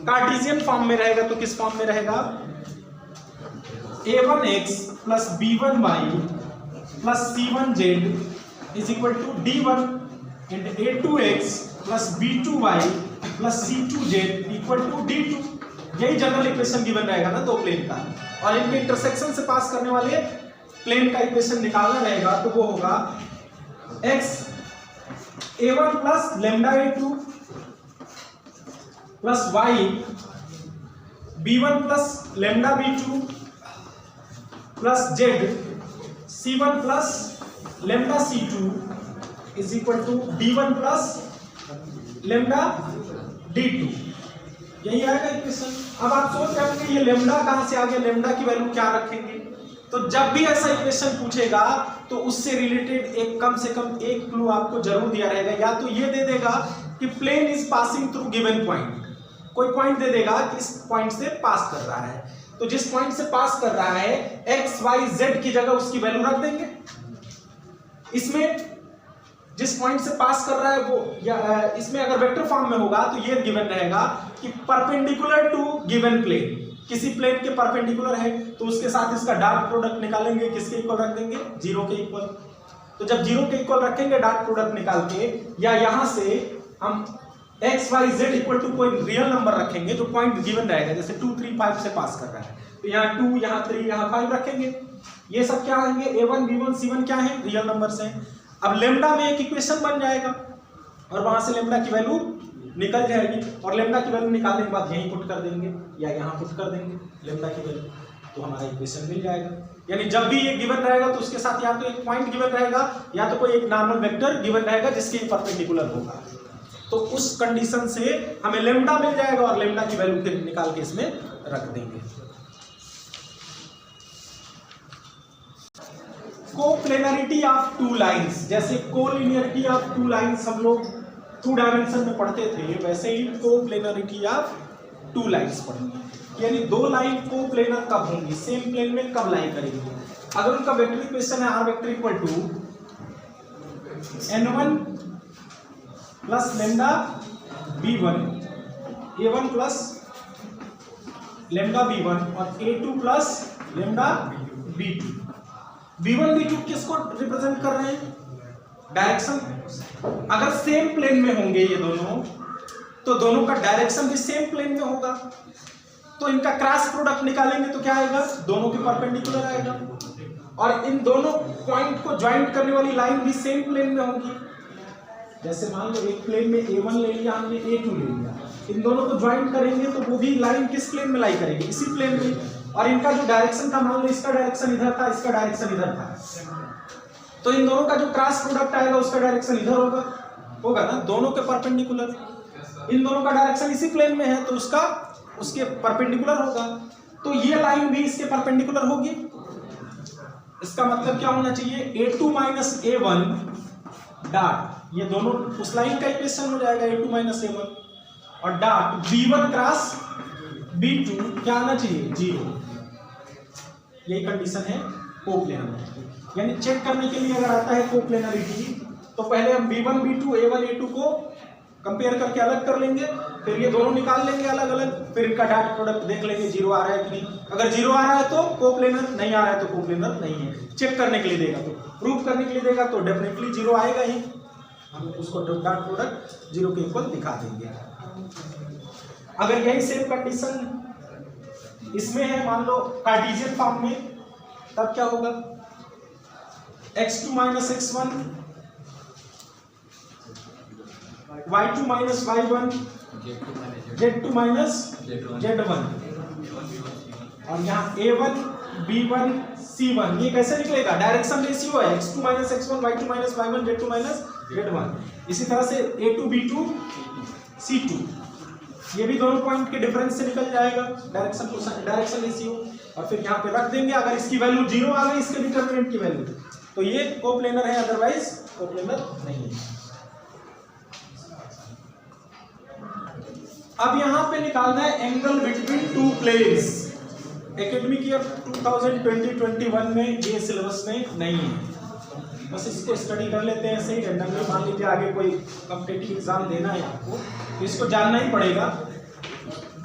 कार्टेशियन फॉर्म में रहेगा तो किस फॉर्म में रहेगा? a1x plus b1y plus c1z is equal to d1 and a2x plus b2y plus c2z equal to d2। यही जनरल इक्वेशन गिवन रहेगा ना दो प्लेन का, और इनके इंटरसेक्शन से पास करने वाले प्लेन का इक्वेशन निकालना रहेगा तो वो होगा x a1 plus lambda a2 plus y b1 plus lambda b2 plus z c1 plus lambda c2 is equal to d1 plus lambda d2। यही आएगा इक्वेशन। अब आप सोच रहे होंगे ये लेमडा कहां से आ गया, लेमडा की वैल्यू क्या रखेंगे? तो जब भी ऐसा इक्वेशन पूछेगा तो उससे रिलेटेड एक कम से कम एक क्लू आपको जरूर दिया रहेगा। या तो ये दे देगा कि plane is passing through given point, कोई पॉइंट दे देगा कि इस पॉइंट से पास कर रहा है, तो जिस पॉइंट से पास कर रहा है एक्स वाई जेड की जगह उसकी वैल्यू रख देंगे। इसमें जिस पॉइंट से पास कर रहा है वो, या इसमें अगर वेक्टर फॉर्म में होगा तो ये गिवन रहेगा कि परपेंडिकुलर टू गिवन प्लेन, किसी प्लेन के परपेंडिकुलर है तो उसके साथ इसका डॉट प्रोडक्ट निकालेंगे, किसके इक्वल रख देंगे? जीरो के इक्वल। तो जब जीरो के इक्वल रखेंगे डॉट प्रोडक्ट निकाल के, या यहां से हम X Y Z equal to कोई रियल नंबर रखेंगे जो पॉइंट गिवन रहेगा, जैसे 2 3 5 से पास कर रहा है तो यहाँ 2 यहाँ 3 यहाँ 5 रखेंगे। ये सब क्या आएंगे? a1 b1 c1 क्या है? रियल नंबर्स हैं। अब लेमडा में एक इक्वेशन बन जाएगा और वहां से लेमडा की वैल्यू निकल जाएगी, और लेमडा की वैल्यू निकालने के बाद यहीं पुट कर देंगे या यहाँ पुट कर देंगे लेमडा की वैल्यू, तो हमारा इक्वेशन मिल जाएगा। यानी जब भी ये गिवन रहेगा तो उसके साथ या तो एक पॉइंट गिवन रहेगा या तो कोई एक नॉर्मल वेक्टर गिवन रहेगा जिसके परपेंडिकुलर होगा, तो उस कंडीशन से हमें लेमडा मिल जाएगा और लेमडा की वैल्यू फिर निकाल के इसमें रख देंगे। कोप्लेनरिटी ऑफ टू लाइंस, जैसे कोलिनियरिटी ऑफ टू लाइंस हम लोग 2 डायमेंशन में पढ़ते थे, वैसे ही कोप्लेनरिटी ऑफ टू लाइंस पढ़ेंगे। यानी दो लाइन कोप्लेनर कब होंगी, सेम प्लेन में कब लाई करेंगे? अगर उनका वेक्टर इक्वेशन है r vector equal to n1 plus lambda b1 a1 plus lambda b1 और a2 plus lambda b2। b1 b2 किसको रिप्रेजेंट कर रहे हैं? डायरेक्शन। अगर सेम प्लेन में होंगे ये दोनों तो दोनों का डायरेक्शन भी सेम प्लेन में होगा, तो इनका क्रॉस प्रोडक्ट निकालेंगे तो क्या आएगा? दोनों के परपेंडिकुलर आएगा। और इन दोनों पॉइंट को ज्वाइंट करने वाली लाइन भी सेम प्लेन में होगी। जैसे मान लो एक प्लेन में a1 ले लिया हमने, a2 ले लिया, इन दोनों को ज्वाइंट करेंगे तो वो भी लाइन किस प्लेन में लाई करेंगे? इसी प्लेन में। और इनका जो डायरेक्शन था, मान लो इसका डायरेक्शन इधर था, इसका डायरेक्शन इधर था, तो इन दोनों का जो क्रॉस प्रोडक्ट आएगा उसका डायरेक्शन इधर होगा ना, दोनों के परपेंडिकुलर। इन दोनों का डायरेक्शन इसी प्लेन में है तो उसका उसके परपेंडिकुलर होगा, तो ये लाइन भी इसके परपेंडिकुलर होगी। इसका मतलब क्या होना चाहिए? a2 माइनस a1 डॉट, ये दोनों उस लाइन का इक्वेशन हो जाएगा a2 माइनस a1, और डॉट b1 क्रॉस b2 क्या आना चाहिए? 0। यही कंडीशन है कोप्लेनर। यानी चेक करने के लिए अगर आता है कोप्लेनरिटी तो पहले हम b1 b2 a1 a2 को कंपेयर करके अलग कर लेंगे, फिर ये दोनों निकाल लेंगे अलग अलग, फिर इनका डॉट प्रोडक्ट देख लेंगे 0 आ रहा है कि नहीं। अगर 0 आ रहा है तो कोप्लेनर, नहीं आ रहा है तो कोप्लेनर नहीं है। चेक करने के लिए देगा तो, प्रूफ करने के लिए देगा तो डेफिनेटली 0 आएगा ही, हम उसको डॉट प्रोडक्ट 0 के इक्वल दिखा देंगे। अगर यही सेम कंडीशन इसमें है, मान लो कार्टेशियन फॉर्म में, तब क्या होगा? x2 minus x1 y2 minus y1 z2 minus z1, और यहाँ a1 b1 C1, ये कैसे निकलेगा? डायरेक्शन रेशियो है x2 minus x1, y2 minus y1, z2 minus z1। इसी तरह से a2 b2 c2, ये भी दोनों पॉइंट के डिफरेंस से निकल जाएगा डायरेक्शन रेशियो, और फिर यहाँ पे रख देंगे। अगर इसकी वैल्यू 0 आ गई, इसके डिटरमिनेंट की वैल्यू, तो ये कोप्लेनर है, अदरवाइज कोप्लेनर नहीं है। अब यहाँ पे निकालना है angle between two planes. Academic year 2020-21 में ये सिलेबस में नहीं है, बस इसको स्टडी कर लेते हैं ऐसे ही रैंडमली। मान लीजिए आगे कोई कॉम्पिटिटिव एग्जाम देना है आपको, तो इसको जानना ही पड़ेगा।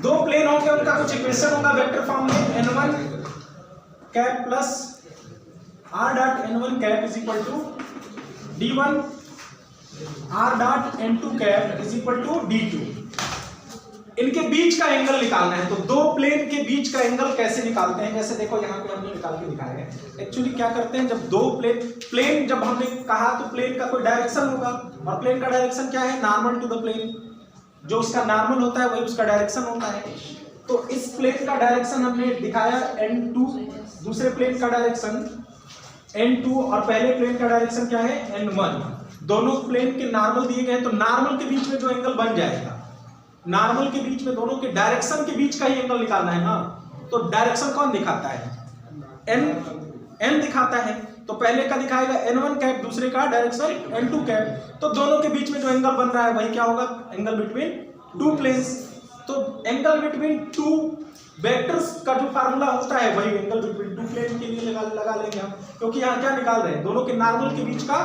दो प्लेन होंगे, उनका कुछ इक्वेशन होगा वेक्टर फॉर्म में, n1 cap plus r dot n1 cap is equal to d1 r dot n2 cap is equal to d2। इनके बीच का एंगल निकालना है। तो दो प्लेन के बीच का एंगल कैसे निकालते हैं? जैसे देखो यहाँ पे हमने निकाल के दिखाया है। एक्चुअली क्या करते हैं, जब दो प्लेन जब हमने कहा तो प्लेन का कोई डायरेक्शन होगा, और प्लेन का डायरेक्शन क्या है? Normal to the plane. जो उसका नॉर्मल होता है वही उसका डायरेक्शन होता है। तो इस प्लेन का डायरेक्शन हमने दिखाया n2, दूसरे प्लेन का डायरेक्शन n2, और पहले प्लेन का डायरेक्शन क्या है? n1। दोनों प्लेन के नॉर्मल दिए गए, तो नॉर्मल के बीच में जो एंगल बन जाएगा, नॉर्मल के बीच में दोनों के डायरेक्शन के बीच का ही एंगल निकालना है ना। तो डायरेक्शन कौन दिखाता है? n दिखाता है। तो पहले का दिखाएगा n1 कैप, दूसरे का डायरेक्शन n2 कैप। तो दोनों के बीच में जो एंगल बन रहा है वही क्या होगा? Angle between two planes. तो एंगल बिटवीन टू वेक्टर्स का जो फार्मूला होता है वही एंगल बिटवीन टू प्लेन के लिए लगा लेंगे हम, क्योंकि यहाँ क्या निकाल रहे हैं? दोनों के नॉर्मल के बीच का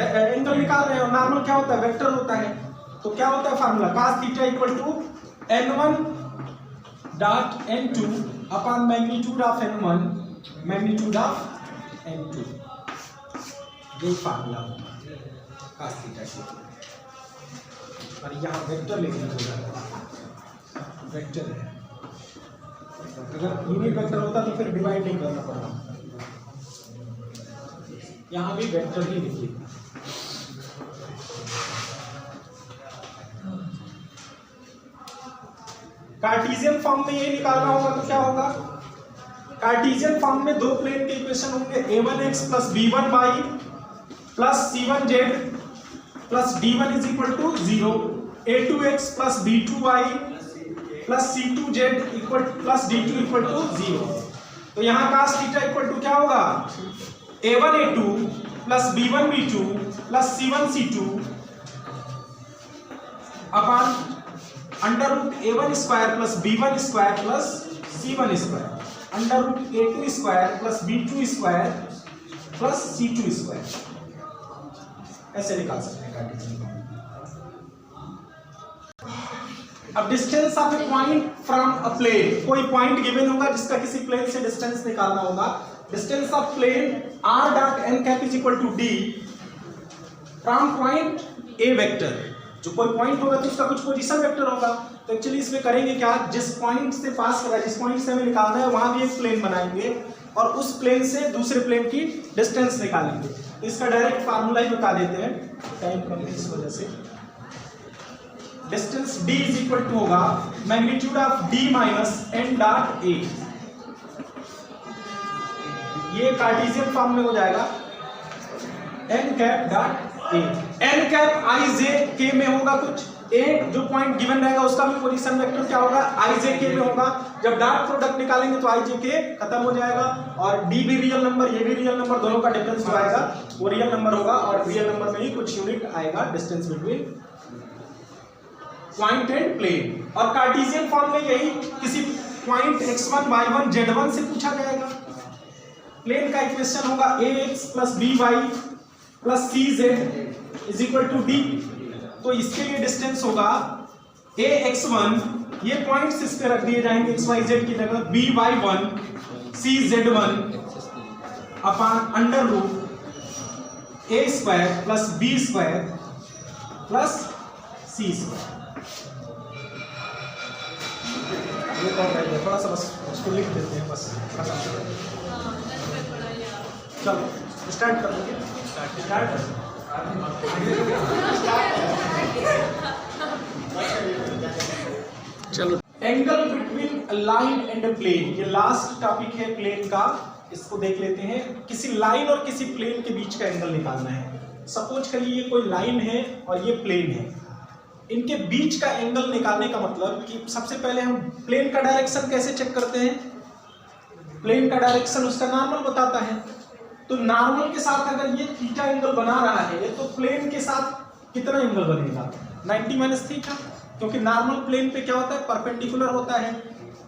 एंगल निकाल रहे हैं, और नॉर्मल क्या होता है? वेक्टर होता है। तो क्या होता है formula? cos theta equal to n1 dot n2 upon magnitude of n1 magnitude of n2। ये फार्मूला होगा cos थीटा का। और यहाँ वेक्टर लिखना होगा, वेक्टर है। अगर यूनिट वेक्टर होता तो फिर डिवाइड नहीं करना पड़ता, यहाँ भी वेक्टर ही लिखिए। कार्टेशियन फॉर्म में ये निकालना होगा तो क्या होगा? कार्टेशियन फॉर्म में दो प्लेन के इक्वेशन होंगे, a1x plus b1y plus c1z plus d1 is equal to 0, a2x plus b2y plus c2z equal plus d2 equal to 0। तो यहाँ cos थीटा इक्वल टू क्या होगा? a1a2 plus b1b2 plus c1c2 upon under root a1 square plus b1 square plus c1 square, under root a2 square plus b2 square plus c2 square. ऐसे निकाल सकते हैं Cartesian form. अब distance of a point from a plane, कोई point given होगा जिसका किसी plane से डिस्टेंस निकालना होगा। Distance of plane r dot n cap is equal to d from point a vector. जो कोई पॉइंट होगा तो उसका कुछ पोजीशन वेक्टर होगा। तो एक्चुअली इसमें करेंगे क्या, जिस पॉइंट से पास कर रहा है, जिस पॉइंट से हमें निकालना है, वहां भी एक प्लेन बनाएंगे और उस प्लेन से दूसरे प्लेन की डिस्टेंस निकालेंगे। तो इसका डायरेक्ट फार्मूला ही बता देते हैं, टाइम कम है इस वजह से। Distance d is equal to होगा magnitude of d minus n dot a। ये कार्टेशियन फॉर्म में हो जाएगा n cap dot a। n cap i j k में होगा कुछ, a जो पॉइंट गिवन रहेगा उसका भी पोजीशन वेक्टर क्या होगा, i j k में होगा। जब डॉट प्रोडक्ट निकालेंगे तो i j k खत्म हो जाएगा, और d भी रियल नंबर, ये भी रियल नंबर, दोनों का डिफरेंस जो आएगा वो रियल नंबर होगा, और रियल नंबर में ही कुछ यूनिट आएगा distance between point and plane. और कार्टेशियन फॉर्म में यही किसी पॉइंट x1 y1 z1 से पूछा जाएगा। प्लेन का इक्वेशन होगा ax plus by plus cz is equal to d। तो इसके लिए डिस्टेंस होगा ax1, ये पॉइंट्स इस पे रख दिए जाएंगे xyz की जगह, by1 cz1 upon under root a square plus b square plus c square. थोड़ा सा बस उसको लिख देते हैं, बस चलो स्टार्ट कर देंगे। चलो, angle between line and plane, ये लास्ट टॉपिक है प्लेन का। इसको देख लेते हैं। किसी लाइन और किसी प्लेन के बीच का एंगल निकालना है। सपोज करिए ये कोई लाइन है और ये प्लेन है, इनके बीच का एंगल निकालने का मतलब कि सबसे पहले हम प्लेन का डायरेक्शन कैसे चेक करते हैं, प्लेन का डायरेक्शन उसका नॉर्मल बताता है। तो नॉर्मल के साथ अगर ये थीटा एंगल बना रहा है तो प्लेन के साथ कितना एंगल बनेगा, 90 माइनस थीटा, क्योंकि नॉर्मल प्लेन पे क्या होता है, परपेंडिकुलर होता है।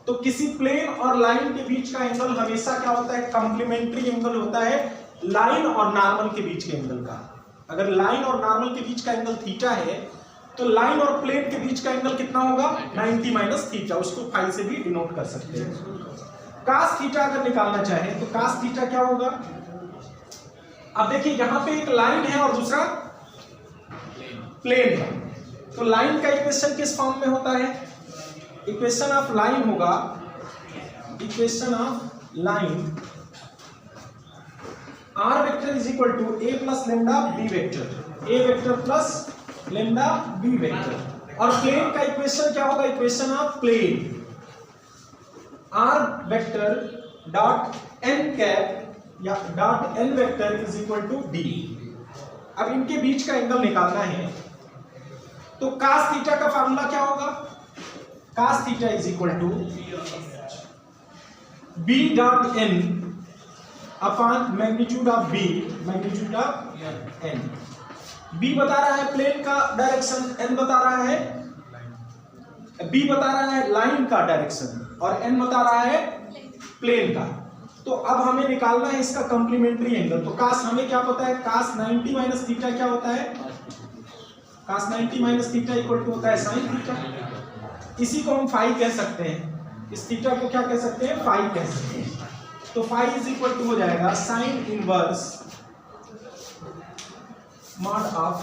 तो किसी प्लेन और लाइन के बीच का एंगल हमेशा क्या होता है, कॉम्प्लीमेंट्री एंगल होता है लाइन और नॉर्मल के बीच के एंगल का। अगर लाइन और नॉर्मल के बीच का एंगल थीटा है तो लाइन और प्लेन के बीच का एंगल कितना होगा, 90 माइनस थीटा, उसको फाई से भी डिनोट कर सकते हैं। कास थीटा अगर निकालना चाहे तो कास थीटा क्या होगा, अब देखिए यहां पे एक लाइन है और दूसरा प्लेन है, तो लाइन का इक्वेशन किस फॉर्म में होता है, इक्वेशन ऑफ लाइन होगा, equation of line R vector is equal to A plus lambda B vector, A vector plus lambda B vector. और प्लेन का इक्वेशन क्या होगा, equation of plane R vector dot N cap या dot N vector is equal to D. अब इनके बीच का angle निकालना है तो कास थीटा का फार्मूला क्या होगा, cos theta is equal to B dot N upon magnitude of B, magnitude of N. B बता रहा है प्लेन का डायरेक्शन, एन बता रहा है, बी बता रहा है लाइन का डायरेक्शन और एन बता रहा है प्लेन का। तो अब हमें निकालना है इसका कॉम्प्लीमेंट्री एंगल। तो कास हमें क्या पता है, कास 90 माइनस थीटा क्या होता है, कास 90 माइनस थीटा इक्वल टू होता है साइन थीटा। इसी को हम फाई कह सकते हैं, इस थीटा को क्या कह सकते हैं, फाई कह सकते हैं। तो फाई इज इक्वल टू हो जाएगा sine inverse mod of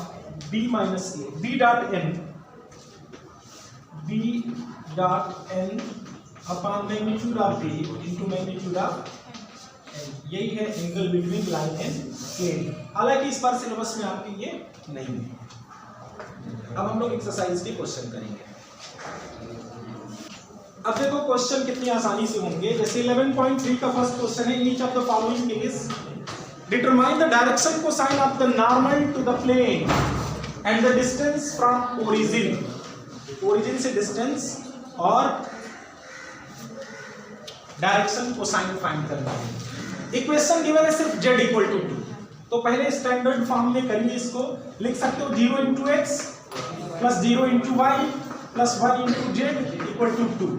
B minus A, B dot N, B dot N upon magnitude of B into magnitude of N. यही है angle between line and plane. हालांकि इस बार सिलेबस में आपके ये नहीं है। अब हम लोग एक्सरसाइज के क्वेश्चन करेंगे। अब देखो क्वेश्चन कितनी आसानी से होंगे। जैसे 11.3 का फर्स्ट क्वेश्चन है, each of the following case determine the direction cosine of the normal to the plane and the distance from origin, origin से डिस्टेंस और डायरेक्शन कोसाइन फाइंड करना है। इक्वेशन गिवन है सिर्फ z इक्वल टू 2, तो पहले standard form में करिए, इसको लिख सकते हो 0 into x plus 0 into y plus 1 into z equal to 2।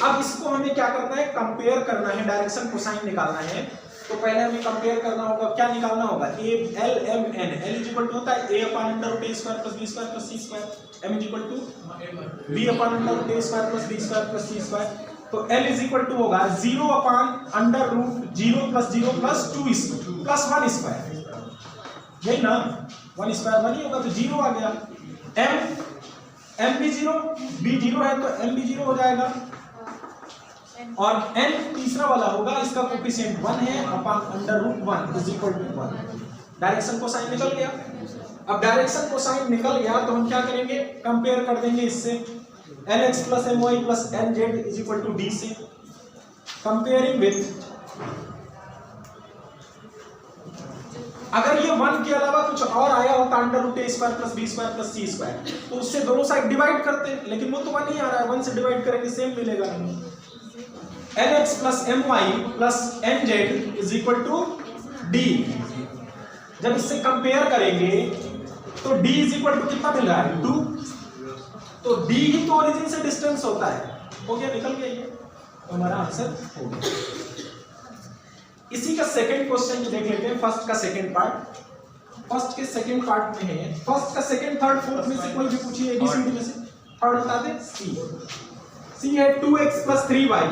अब इसको हमें क्या करना है, कंपेयर करना है, डायरेक्शन कोसाइन निकालना है। तो पहले हमें कंपेयर करना होगा, क्या निकालना होगा, A L M N, L is equal to होता है A upon under root A square plus B square plus C square, M is equal to B upon under root A square plus B square plus C square. तो L is equal to होगा 0 upon under root 0 plus 0 plus 2 plus 1 square, यही ना, 1 square 1 ही होगा तो 0 आ गया। M भी 0, B 0 है तो एम भी 0 हो जाएगा और n तीसरा वाला होगा, इसका कोफिशिएंट 1 है upon under root 1 is equal to 1। Direction cosine निकल गया। अब डायरेक्शन कोसाइन निकल गया तो हम क्या करेंगे, कंपेयर कर देंगे इससे lx plus my plus nz is equal to d से। कंपेयरिंग विथ, अगर ये 1 के अलावा कुछ और आया होता under root A square plus B square plus C square तो उससे दोनों साइड डिवाइड करते, लेकिन वो तो 1 ही आ रहा है, 1 से डिवाइड करेंगे सेम मिलेगा नहीं। lx plus my plus nz is equal to d। जब इससे कंपेयर करेंगे तो d इज इक्वल टू कितना मिल रहा है, 2। तो d ही तो ओरिजिन से डिस्टेंस होता है, हो गया, निकल गया ये, तो हमारा आंसर हो गया। इसी का सेकंड क्वेश्चन देख लेते हैं, फर्स्ट का सेकंड पार्ट। फर्स्ट के सेकंड पार्ट में है, फर्स्ट का सेकंड थर्ड फोर्थ में से कोई भी पूछिए एबीसीडी में से, थर्ड बता दे सी है 2x plus 3y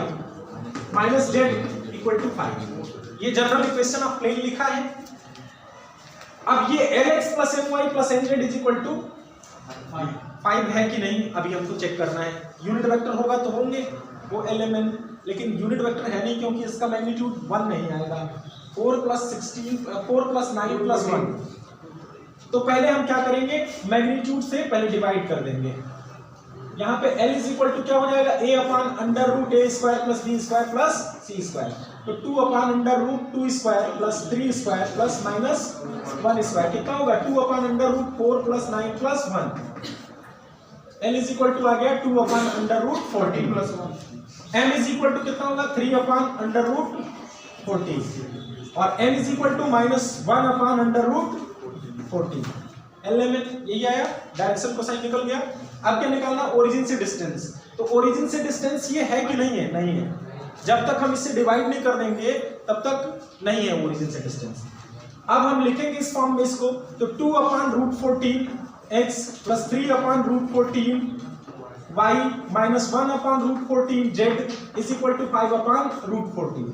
minus z equal to 5। ये जनरल इक्वेशन ऑफ प्लेन लिखा है। अब ये lx plus my plus nz is equal to 5 है कि नहीं, अभी हमको चेक करना है। यूनिट वेक्टर होगा तो होंगे वो lmn, लेकिन यूनिट वेक्टर है नहीं क्योंकि इसका मैग्नीट्यूड 1 नहीं आएगा। 4 प्लस 9 प्लस 1। तो पहले हम क्या करेंगे, मैग्नीट्यूड से पहले डिवाइड कर देंगे। यहाँ पे l इज इक्वल टू क्या हो जाएगा, a upon under root A square plus B square plus C square. तो 2/√2 square plus 3 square plus minus 1 square कितना होगा 2/√4 plus 9 plus 1। L is equal to आ गया 2/√14 plus 1। M is equal to कितना होगा 3/√14 और N is equal to -1/√14। L में यही आया, डायरेक्शन कोसाइन निकल गया। अब क्या निकालना, ओरिजिन से डिस्टेंस। तो ओरिजिन से डिस्टेंस ये है कि नहीं है, नहीं है। जब तक हम इससे डिवाइड नहीं कर देंगे तब तक नहीं है ओरिजिन से डिस्टेंस। अब हम लिखेंगे इस फॉर्म में इसको, तो 2/√14 x plus 3/√14 y minus 1/√14 z is equal to 5/√14।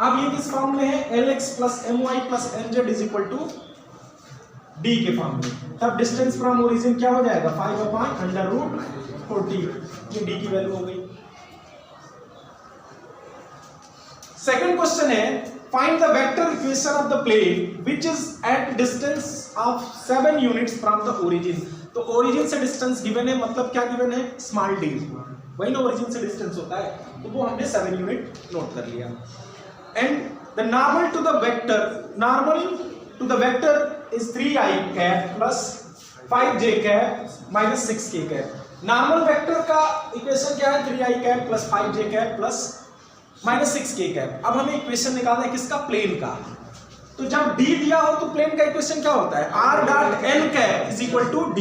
अब ये किस फॉर्म में है, lx plus my plus mz is equal to d के फॉर्म में। तब डिस्टेंस फ्रॉम ओरिजिन क्या हो जाएगा 5/√14, ये d की वैल्यू हो गई। सेकंड क्वेश्चन है, find the vector equation of the plane which is at distance of 7 units from the origin. तो ओरिजिन से डिस्टेंस गिवन है, मतलब क्या गिवन है, स्मॉल d। वही ना ओरिजिन से डिस्टेंस होता है, तो वो हमने 7 यूनिट नोट कर लिया। And the normal to the vector is 3i cap plus 5j cap minus 6k cap. Normal vector का इक्वेशन क्या है, 3i cap plus 5j cap plus minus 6k cap. अब हमें इक्वेशन निकालना है किसका, प्लेन का। तो जब d दिया हो तो प्लेन का इक्वेशन क्या होता है, r dot n cap is equal to d।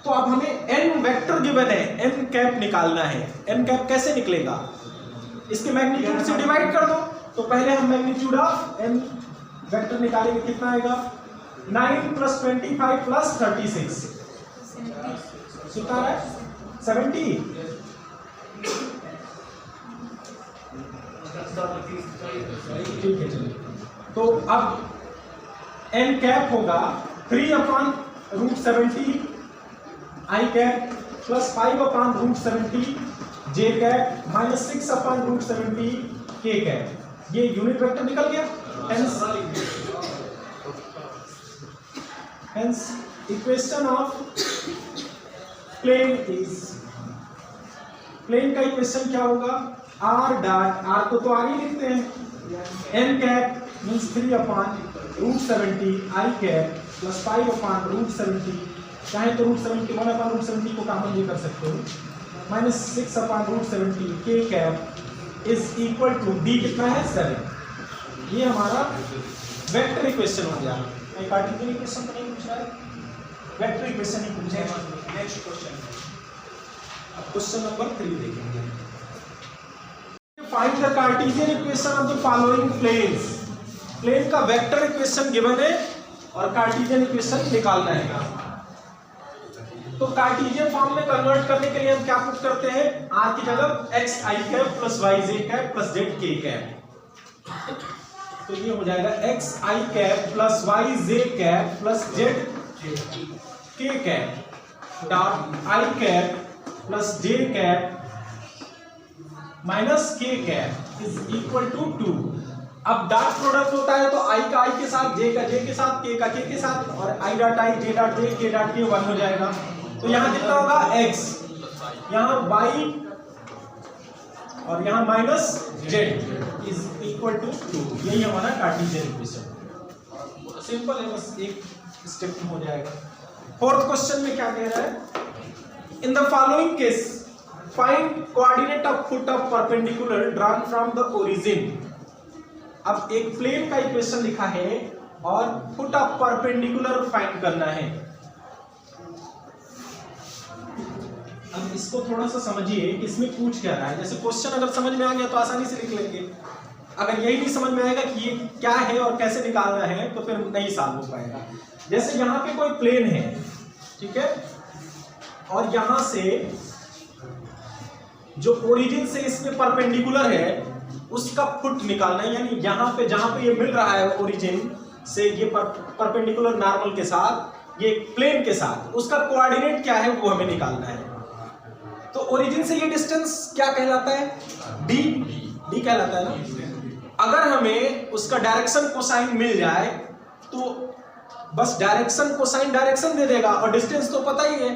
तो अब हमें n वेक्टर गिवन है, n कैप निकालना है। n कैप कैसे निकलेगा, इसके मैग्नीट्यूड से डिवाइड कर दो। तो पहले हम मैग्नीट्यूड ऑफ n वेक्टर निकालेंगे, कितना आएगा 9 प्लस 25 प्लस 36 कितना है 70। ठीक है चलिए, तो अब n कैप होगा 3/√70 i cap plus 5/√70 j cap minus 6/√70 k cap. ये यूनिट वेक्टर निकल गया। Hence equation of plane is, plane का इक्वेशन क्या होगा, r डॉट, r को तो आगे लिखते हैं, n cap means 3/√70 i cap plus 5/√70, चाहे तो √70 1/√70 को कॉमन भी कर सकते हो, minus 6/√70 k cap is equal to d कितना है 7। ये हमारा वेक्टर इक्वेशन हो गया। कार्टेशियन इक्वेशन तो नहीं पूछ रहा है, वेक्टर इक्वेशन ही पूछा है। नेक्स्ट क्वेश्चन, अब क्वेश्चन नंबर 3 देखेंगे। Find the cartesian equation of the following planes. Plane का वेक्टर इक्वेशन गिवन है और कार्टेशियन इक्वेशन निकालना है। तो कार्टेशियन फॉर्म में कन्वर्ट करने के लिए हम क्या पुट करते हैं, r की जगह xi cap plus yj cap plus zk cap. तो ये हो जाएगा xi cap plus yj cap plus zk cap dot i cap plus j cap minus k cap is equal to 2। अब डॉट प्रोडक्ट होता है तो i का i के साथ, j का j के साथ, k का k के साथ, और i dot i, j dot j, k dot k 1 हो जाएगा। तो यहाँ कितना होगा x, यहाँ y और यहाँ minus z is equal to 2। यही हमारा कार्टेशियन इक्वेशन, सिंपल है, बस एक स्टेप में हो जाएगा। फोर्थ क्वेश्चन में क्या कह रहा है, in the following case find coordinate of foot of perpendicular drawn from the origin. अब एक प्लेन का इक्वेशन लिखा है और फुट ऑफ परपेंडिकुलर फाइंड करना है। अब इसको थोड़ा सा समझिए कि इसमें पूछ क्या रहा है। जैसे क्वेश्चन अगर समझ में आ गया तो आसानी से लिख लेंगे, अगर यही नहीं समझ में आएगा कि ये क्या है और कैसे निकालना है तो फिर नहीं सॉल्व हो पाएगा। जैसे यहाँ पे कोई प्लेन है, ठीक है, और यहाँ से जो ओरिजिन से इसमें परपेंडिकुलर है उसका फुट निकालना है, यानी यहाँ पे जहाँ पे ये मिल रहा है ओरिजिन से ये परपेंडिकुलर नॉर्मल के साथ, ये प्लेन के साथ, उसका कोऑर्डिनेट क्या है वो हमें निकालना है। तो ओरिजिन से ये डिस्टेंस क्या कहलाता है, डी कहलाता है ना। अगर हमें उसका डायरेक्शन कोसाइन मिल जाए तो बस डायरेक्शन कोसाइन डायरेक्शन दे देगा, और डिस्टेंस तो पता ही है।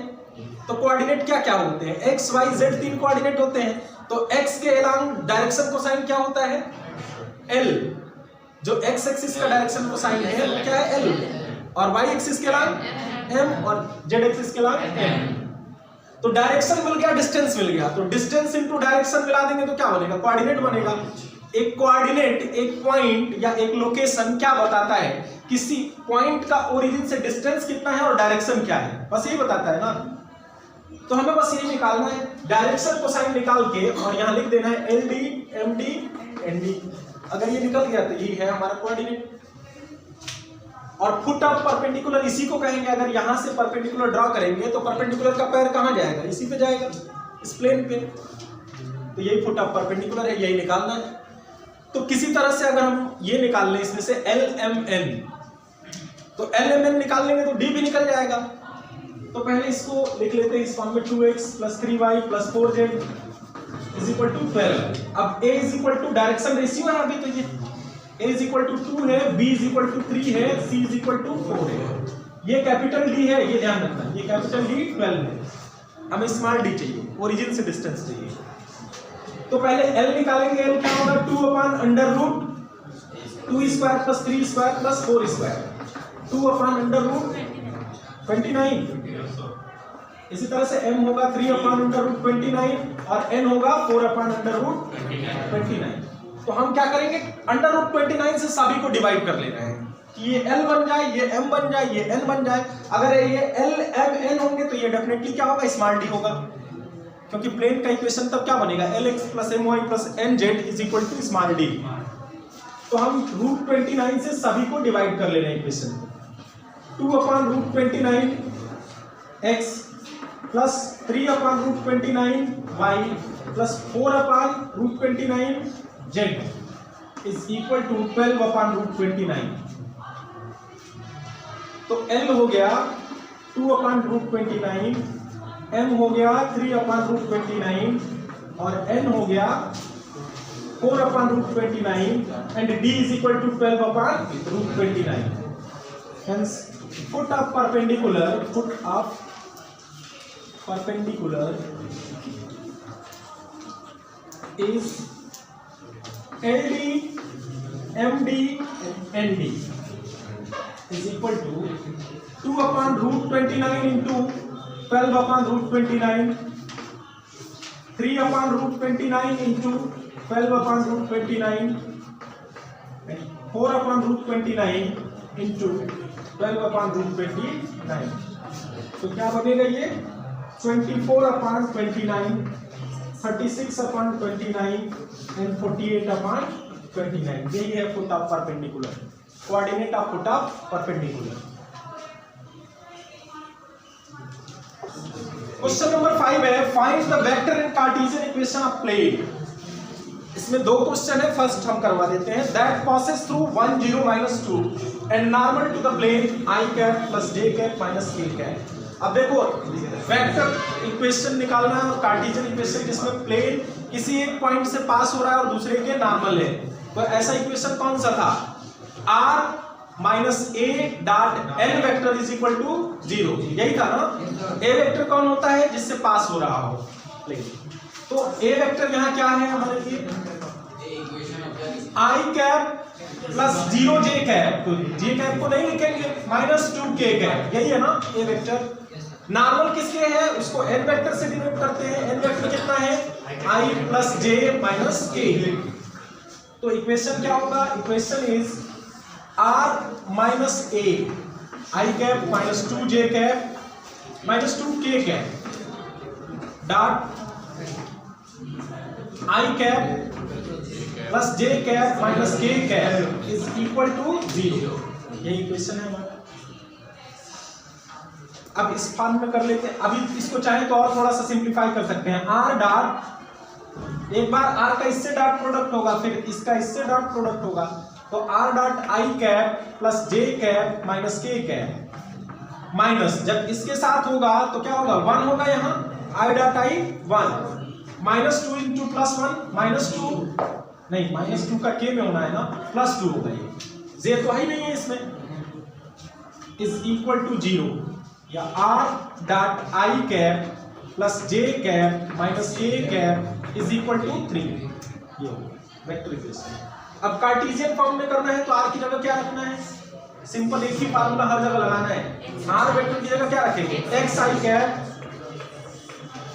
तो कोऑर्डिनेट क्या क्या होते हैं, एक्स वाई जेड 3 कोऑर्डिनेट होते हैं। तो एक्स के अलोंग डायरेक्शन कोसाइन क्या होता है L, जो x एक्सिस का डायरेक्शन कोसाइन है वो क्या है L, और y एक्सिस के लॉन्ग m, और z एक्सिस के लॉन्ग m। तो डायरेक्शन मिल गया, डिस्टेंस मिल गया, तो डिस्टेंस इनटू डायरेक्शन मिला देंगे तो क्या बनेगा, कोऑर्डिनेट बनेगा। एक कोऑर्डिनेट, एक पॉइंट या एक लोकेशन क्या बताता है, किसी पॉइंट का ओरिजिन से डिस्टेंस कितना है और डायरेक्शन क्या है, बस यही बताता है ना। तो हमें बस यही निकालना है, डायरेक्शन कोसाइन निकाल के और यहाँ लिख देना है l d m d n d. अगर ये निकल गया तो यही है हमारा कोऑर्डिनेट। और फुट ऑफ परपेंडिकुलर इसी को कहेंगे, अगर यहां से परपेंडिकुलर ड्रॉ करेंगे तो परपेंडिकुलर का पैर कहां जाएगा, इसी पे जाएगा, इस प्लेन पे। तो यही फुट ऑफ परपेंडिकुलर है, यही निकालना है। तो किसी तरह से अगर हम ये निकाल लें इसमें से एल एम एन, तो एल एम एन निकाल लेंगे तो डी भी निकल जाएगा। तो पहले इसको लिख लेते हैं इस फॉर्म में, 2x + 3y + 4z = 12। अब a = डायरेक्शन रेशियो है अभी, तो ये a = 2 है, b = 3 है, c = 4 है। ये कैपिटल D है, ये ध्यान रखना, ये कैपिटल D 12 है। हमें स्मॉल d चाहिए, ओरिजिन से डिस्टेंस चाहिए। तो पहले L निकालेंगे, L क्या होगा, 2/√2² + 3² + 4², 2/√29। इसी तरह से m होगा 3/√29 और n होगा 4/√29। तो हम क्या करेंगे, √29 से सभी को डिवाइड कर ले रहे हैं कि ये L बन जाए, ये M बन जाए, ये N बन जाए। अगर ये L M N होंगे तो ये डेफिनेटली क्या होगा, स्मॉल d होगा, क्योंकि प्लेन का इक्वेशन तब क्या बनेगा, Lx + My + Nz = small d। तो हम √29 से सभी को डिवाइड कर ले रहे हैं इक्वेशन को। 2/√29 x + 3/√29 y + 4/√29 z = 12/√29। तो L हो गया 2/√29, M हो गया 3/√29 और N हो गया 4/√29 and D = 12/√29। Hence foot of perpendicular is LD MD and ND is equal to 2/√29 into 12/√29, 3/√29 into 12/√29 and 4/√29 into 12/√29। तो क्या बनेगा ये 24/29, 36/29 and 48/29। यही है foot of perpendicular, coordinate of foot of perpendicular. Question number 5 है, find the vector in cartesian equation of plane. इसमें दो question है, फर्स्ट हम करवा देते हैं। That passes through 1 0 -2 and normal to the plane i cap + j cap - k cap. अब देखो वेक्टर इक्वेशन निकालना है और कार्टेशियन इक्वेशन जिसमें प्लेन किसी एक पॉइंट से पास हो रहा है और दूसरे के नॉर्मल है। तो ऐसा इक्वेशन कौन सा था, r - a dot n vector = 0, यही था ना। a वेक्टर कौन होता है, जिससे पास हो रहा हो प्लेन। तो a वेक्टर यहाँ क्या है हमारे लिए, i कैप + 0 j कैप। तो j कैप को नहीं लिखेंगे, -2 k कैप, यही है ना a वेक्टर। नॉर्मल किसके है, उसको n वेक्टर से डिनोट करते हैं। n वेक्टर कितना है, i + j - k। तो इक्वेशन क्या होगा, equation is r - a i cap -2 j cap -2 k cap dot i cap + j cap - k cap = 0। यही इक्वेशन है हमारा। अब इस फॉर्म में कर लेते हैं। अभी इसको चाहे तो और थोड़ा सा सिंप्लीफाई कर सकते हैं। r डॉट, एक बार r का इससे डॉट प्रोडक्ट होगा, फिर इसका इससे डॉट प्रोडक्ट होगा, तो r dot i cap + j cap - k cap minus, जब इसके साथ होगा तो क्या होगा, 1 होगा यहाँ, i डॉट i 1 -2 into +1 -2 नहीं, -2 का k में होना है ना, +2 होगा ये, j तो ही नहीं है इसमें, = 0 या r dot i cap + j cap - k cap = 3। ये वेक्टर इक्वेशन। अब कार्टेशियन फॉर्म में करना है तो r की जगह क्या रखना है, सिंपल एक ही फार्मूला हर जगह लगाना है। r वेक्टर की जगह क्या रखेंगे, x i cap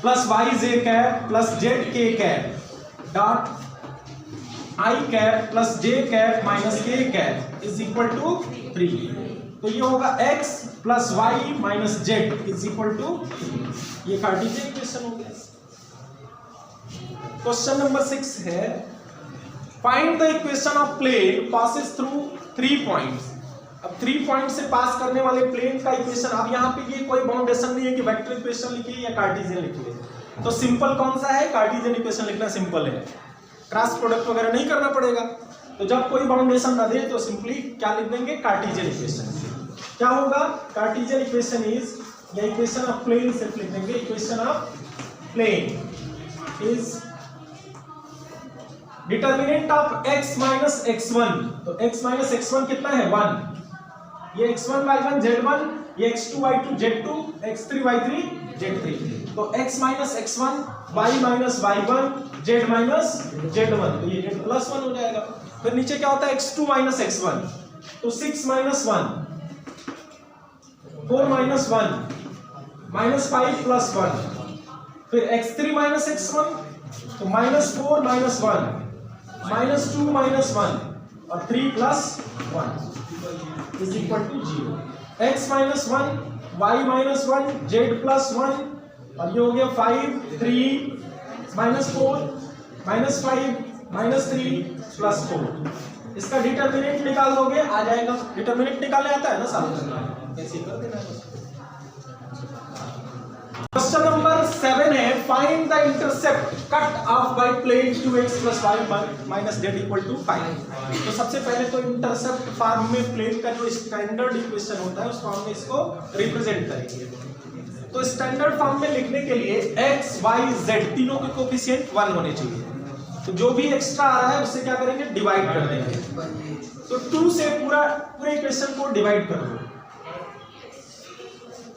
plus y j cap plus z k cap dot i cap plus j cap minus k cap is equal to 3। तो ये होगा x plus y minus z is equal to, ये cartesian equation हो गया। Question number 6 है find the equation of plane passes through 3 points. अब 3 point से पास करने वाले प्लेन का इक्वेशन, अब यहाँ पे ये कोई बाउंडेशन नहीं है कि वेक्टर इक्वेशन लिखिए या कार्टेशियन लिखिए, तो सिंपल कौन सा है, कार्टेशियन इक्वेशन लिखना सिंपल है, क्रॉस प्रोडक्ट वगैरह नहीं करना पड़ेगा। तो जब कोई बाउंडेशन ना दे तो सिंपली क्या लिख देंगे, कार्टेशियन इक्वेशन। क्या होगा, कार्टेशियन इक्वेशन इज, या इक्वेशन ऑफ प्लेन सिर्फ लिख देंगे, equation of plane is determinant of x minus x1। तो x माइनस x1 कितना है, 1, ये x1 y1 z1, ये x2 y2 z2, x3 y3 z3। तो x minus x1 y minus y1 z minus z1, तो ये z प्लस 1 हो जाएगा। फिर नीचे क्या होता है, x2 माइनस x1, तो 6 माइनस 1, 4 माइनस 1 माइनस 5 प्लस 1, फिर x3 माइनस x1 तो माइनस 4 माइनस 1 माइनस 2 माइनस 1 और 3 plus 1 is equal to 0। x minus 1 y minus 1 z plus 1 और ये हो गया 5 3 माइनस 4 माइनस 5 माइनस 3 प्लस 4। इसका डिटर्मिनेंट निकाल दोगे, आ जाएगा। डिटर्मिनेंट निकालने आता है ना साहब, ऐसे कर देना है। क्वेश्चन नंबर 7 है find the intercept cut off by plane 2x plus y minus z equal to 5। तो सबसे पहले तो इंटरसेप्ट फॉर्म में प्लेन का जो स्टैंडर्ड इक्वेशन होता है उस फॉर्म में इसको रिप्रेजेंट करेंगे। तो स्टैंडर्ड फॉर्म में लिखने के लिए x y z तीनों के कोफिशिएंट 1 होने चाहिए। तो जो भी एक्स्ट्रा आ रहा है उससे क्या करेंगे, डिवाइड कर देंगे। तो 2 से पूरे इक्वेशन को डिवाइड कर दो,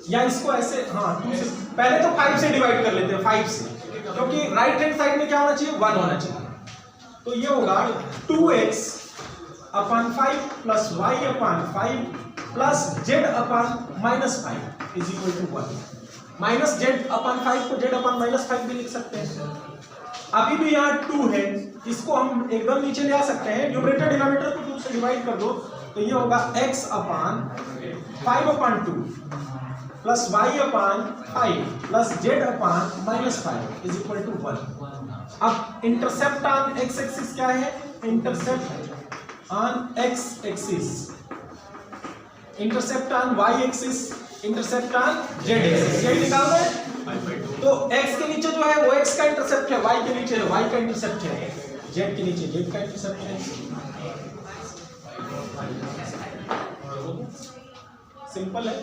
या इसको ऐसे, हाँ 2 से, पहले तो 5 से डिवाइड कर लेते हैं, 5 से, क्योंकि राइट हैंड साइड में क्या होना चाहिए, 1 होना चाहिए। तो ये होगा 2x upon 5 plus y upon 5 plus z upon minus 5 is equal to 1। Minus z upon 5 को z अपॉन माइनस 5 भी लिख सकते हैं। अभी भी यहाँ 2 है, इसको हम एकदम नीचे ले आ सकते हैं, न्यूमरेटर डिनोमिनेटर को 2 से डिवाइड कर दो, तो ये होगा x upon 5 upon 2 plus y upon 5 plus z upon minus 5 is equal to 1। अब इंटरसेप्ट ऑन x एक्सिस क्या है, intercept on x axis, intercept on y axis, intercept on z axis, यही निकालना है। तो x के नीचे जो है वो x का इंटरसेप्ट है, y के नीचे y का इंटरसेप्ट है, z के नीचे z का इंटरसेप्ट है। सिंपल है।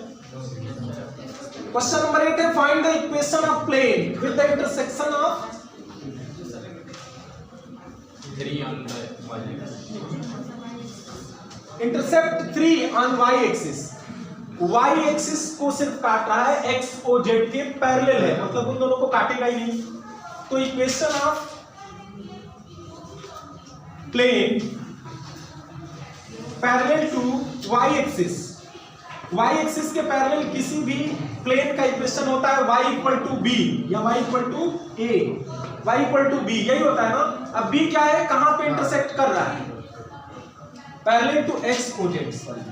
क्वेश्चन नंबर 8 है find the equation of plane with the intersection of 3 on y, intercept 3 on y axis. y axis को सिर्फ काट रहा है, x o z के पैरेलल है, मतलब उन दोनों को काटेगा ही नहीं। तो equation of plane parallel to y axis, y axis के पैरेलल किसी भी प्लेन का इक्वेशन होता है y इक्वल टू बी या y equal to a, y equal to B, यही होता है ना। अब b क्या है, कहां पे इंटरसेक्ट कर रहा है, parallel to x o z,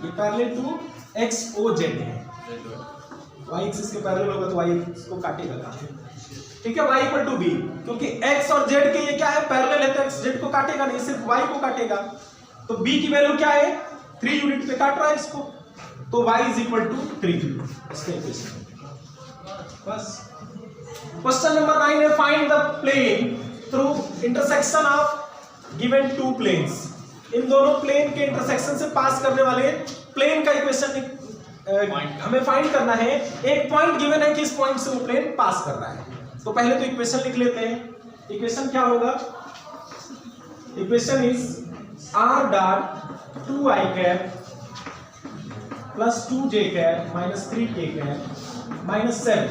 ये parallel to x o z है, y एक्सिस के पैरेलल होगा तो y एक्सिस को काटेगा, ठीक है, y इक्वल टू बी, क्योंकि x और z के ये क्या है, पैरेलल है, तो x z को काटेगा नहीं, सिर्फ y को काटेगा। तो b की वैल्यू क्या है, 3 यूनिट पे काट रहा है इसको, तो y इज इक्वल टू 3, इसके इक्वेशन। बस। क्वेश्चन नंबर 9 है find the plane through intersection of given 2 planes. इन दोनों प्लेन के इंटरसेक्शन से पास करने वाले प्लेन का इक्वेशन हमें फाइंड करना है। एक पॉइंट गिवन है कि इस पॉइंट से वो प्लेन पास कर रहा है। तो पहले तो इक्वेशन लिख लेते हैं। इक्वेशन क्या होगा, equation is r dot 2i cap plus 2j cap minus 3k cap minus 7।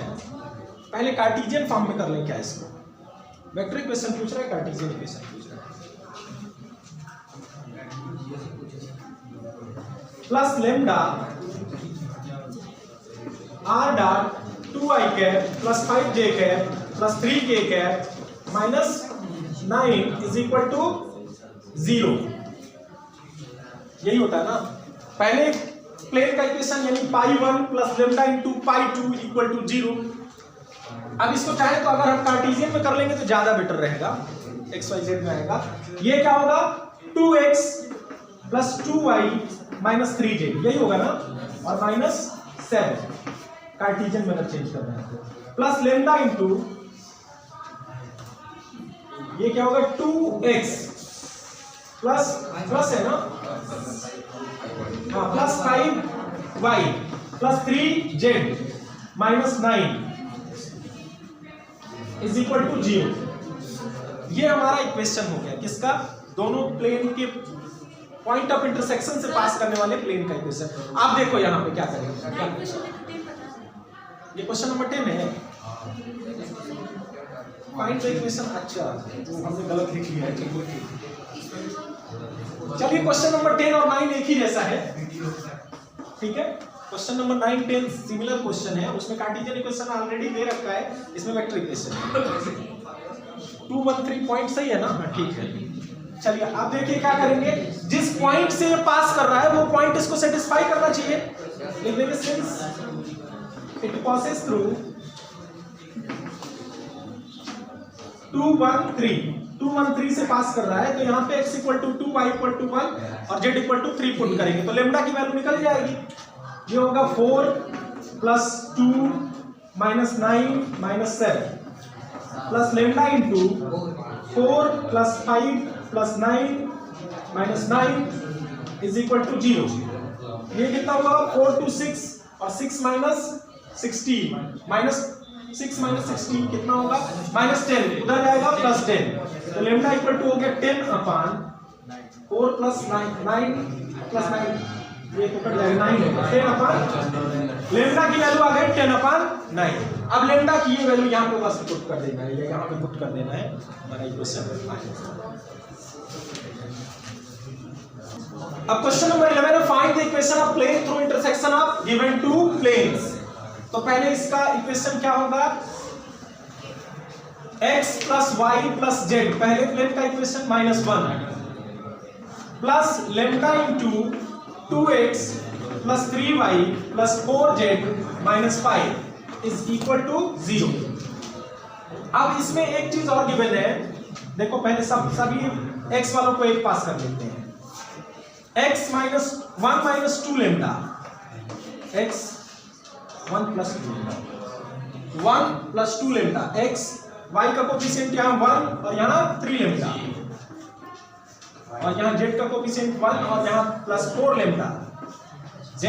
पहले कार्टेशियन फॉर्म में कर लें क्या इसको, वेक्टर इक्वेशन पूछ रहा है, कार्टेशियन इक्वेशन पूछ रहा है। Plus lambda r dot 2i cap plus 5j cap plus 3k cap minus 9 is equal to 0। यही होता है ना। पहले प्लेन का इक्वेशन यानी pi 1 plus lambda into pi 2 equal to 0। अब इसको चाहे तो अगर हम कार्टेशियन में कर लेंगे तो ज्यादा बेटर रहेगा, एक्स वाई जेड में आएगा। ये क्या होगा 2x plus 2y minus 3j, यही होगा ना, और माइनस 7 कार्टेशियन में चेंज करना है, प्लस लेमडा इंटू ये क्या होगा 2x प्लस है ना, हाँ, plus 5y plus 3z minus 9 is equal to 0। ये हमारा इक्वेशन हो गया किसका, दोनों प्लेन के पॉइंट ऑफ इंटरसेक्शन से पास करने वाले प्लेन का इक्वेशन। आप देखो यहाँ पे क्या करेंगे, ये क्वेश्चन नंबर 10 है। फाइंड द इक्वेशन, अच्छा तो हमने गलत लिख लिया है। चलिए क्वेश्चन नंबर 10 और 9 एक ही जैसा है, ठीक है। क्वेश्चन नंबर 9 10 सिमिलर क्वेश्चन है, उसमें कार्टेशियन इक्वेशन ऑलरेडी दे रखा है, इसमें वेक्टर इक्वेशन है। 213 पॉइंट सही है ना, हाँ ठीक है। चलिए आप देखिए क्या करेंगे, जिस पॉइंट से ये पास कर रहा है वो पॉइंट इसको सेटिस्फाई करना चाहिए। लिख देंगे सिंस इट passes through 213 से पास कर रहा है, तो यहाँ पे x equal to 2 y equal to 1 और z इक्वल टू 3 पुट करेंगे तो लेमडा की वैल्यू निकल जाएगी। ये होगा 4 plus 2 minus 9 minus 7 plus lambda into 4 plus 5 plus 9 minus 9 is equal to 0। ये कितना होगा 4 to 6 और 6 माइनस 16 माइनस 6 माइनस 16 कितना होगा माइनस 10, उधर जाएगा प्लस 10, तो लेमडा इक्वल टू हो गया 10 अपान 4 प्लस 9 प्लस 9, ये तो कट जाएगा 9 होगा 10 अपान लेमडा की वैल्यू आ गई 10 अपान 9। अब लेमडा की ये वैल्यू यहाँ पे बस पुट कर देना है, यहाँ पे पुट कर देना है हमारा इक्वेशन। अब question number 11, find the equation of plane through intersection of given two planes. तो पहले इसका इक्वेशन क्या होगा x plus y plus z, पहले प्लेन का equation -1 plus lambda into 2x plus 3y plus 4z minus 5 is equal to 0। अब इसमें एक चीज और गिवन है, देखो पहले सभी x वालों को एक पास कर लेते हैं। x minus 1 minus 2 lambda, x 1 plus 2 lambda 1 plus 2 lambda, x y का कोफिशिएंट यहाँ 1 और यहाँ 3 लेमडा, और यहाँ z का कोफिशिएंट 1 और यहाँ plus 4 lambda. z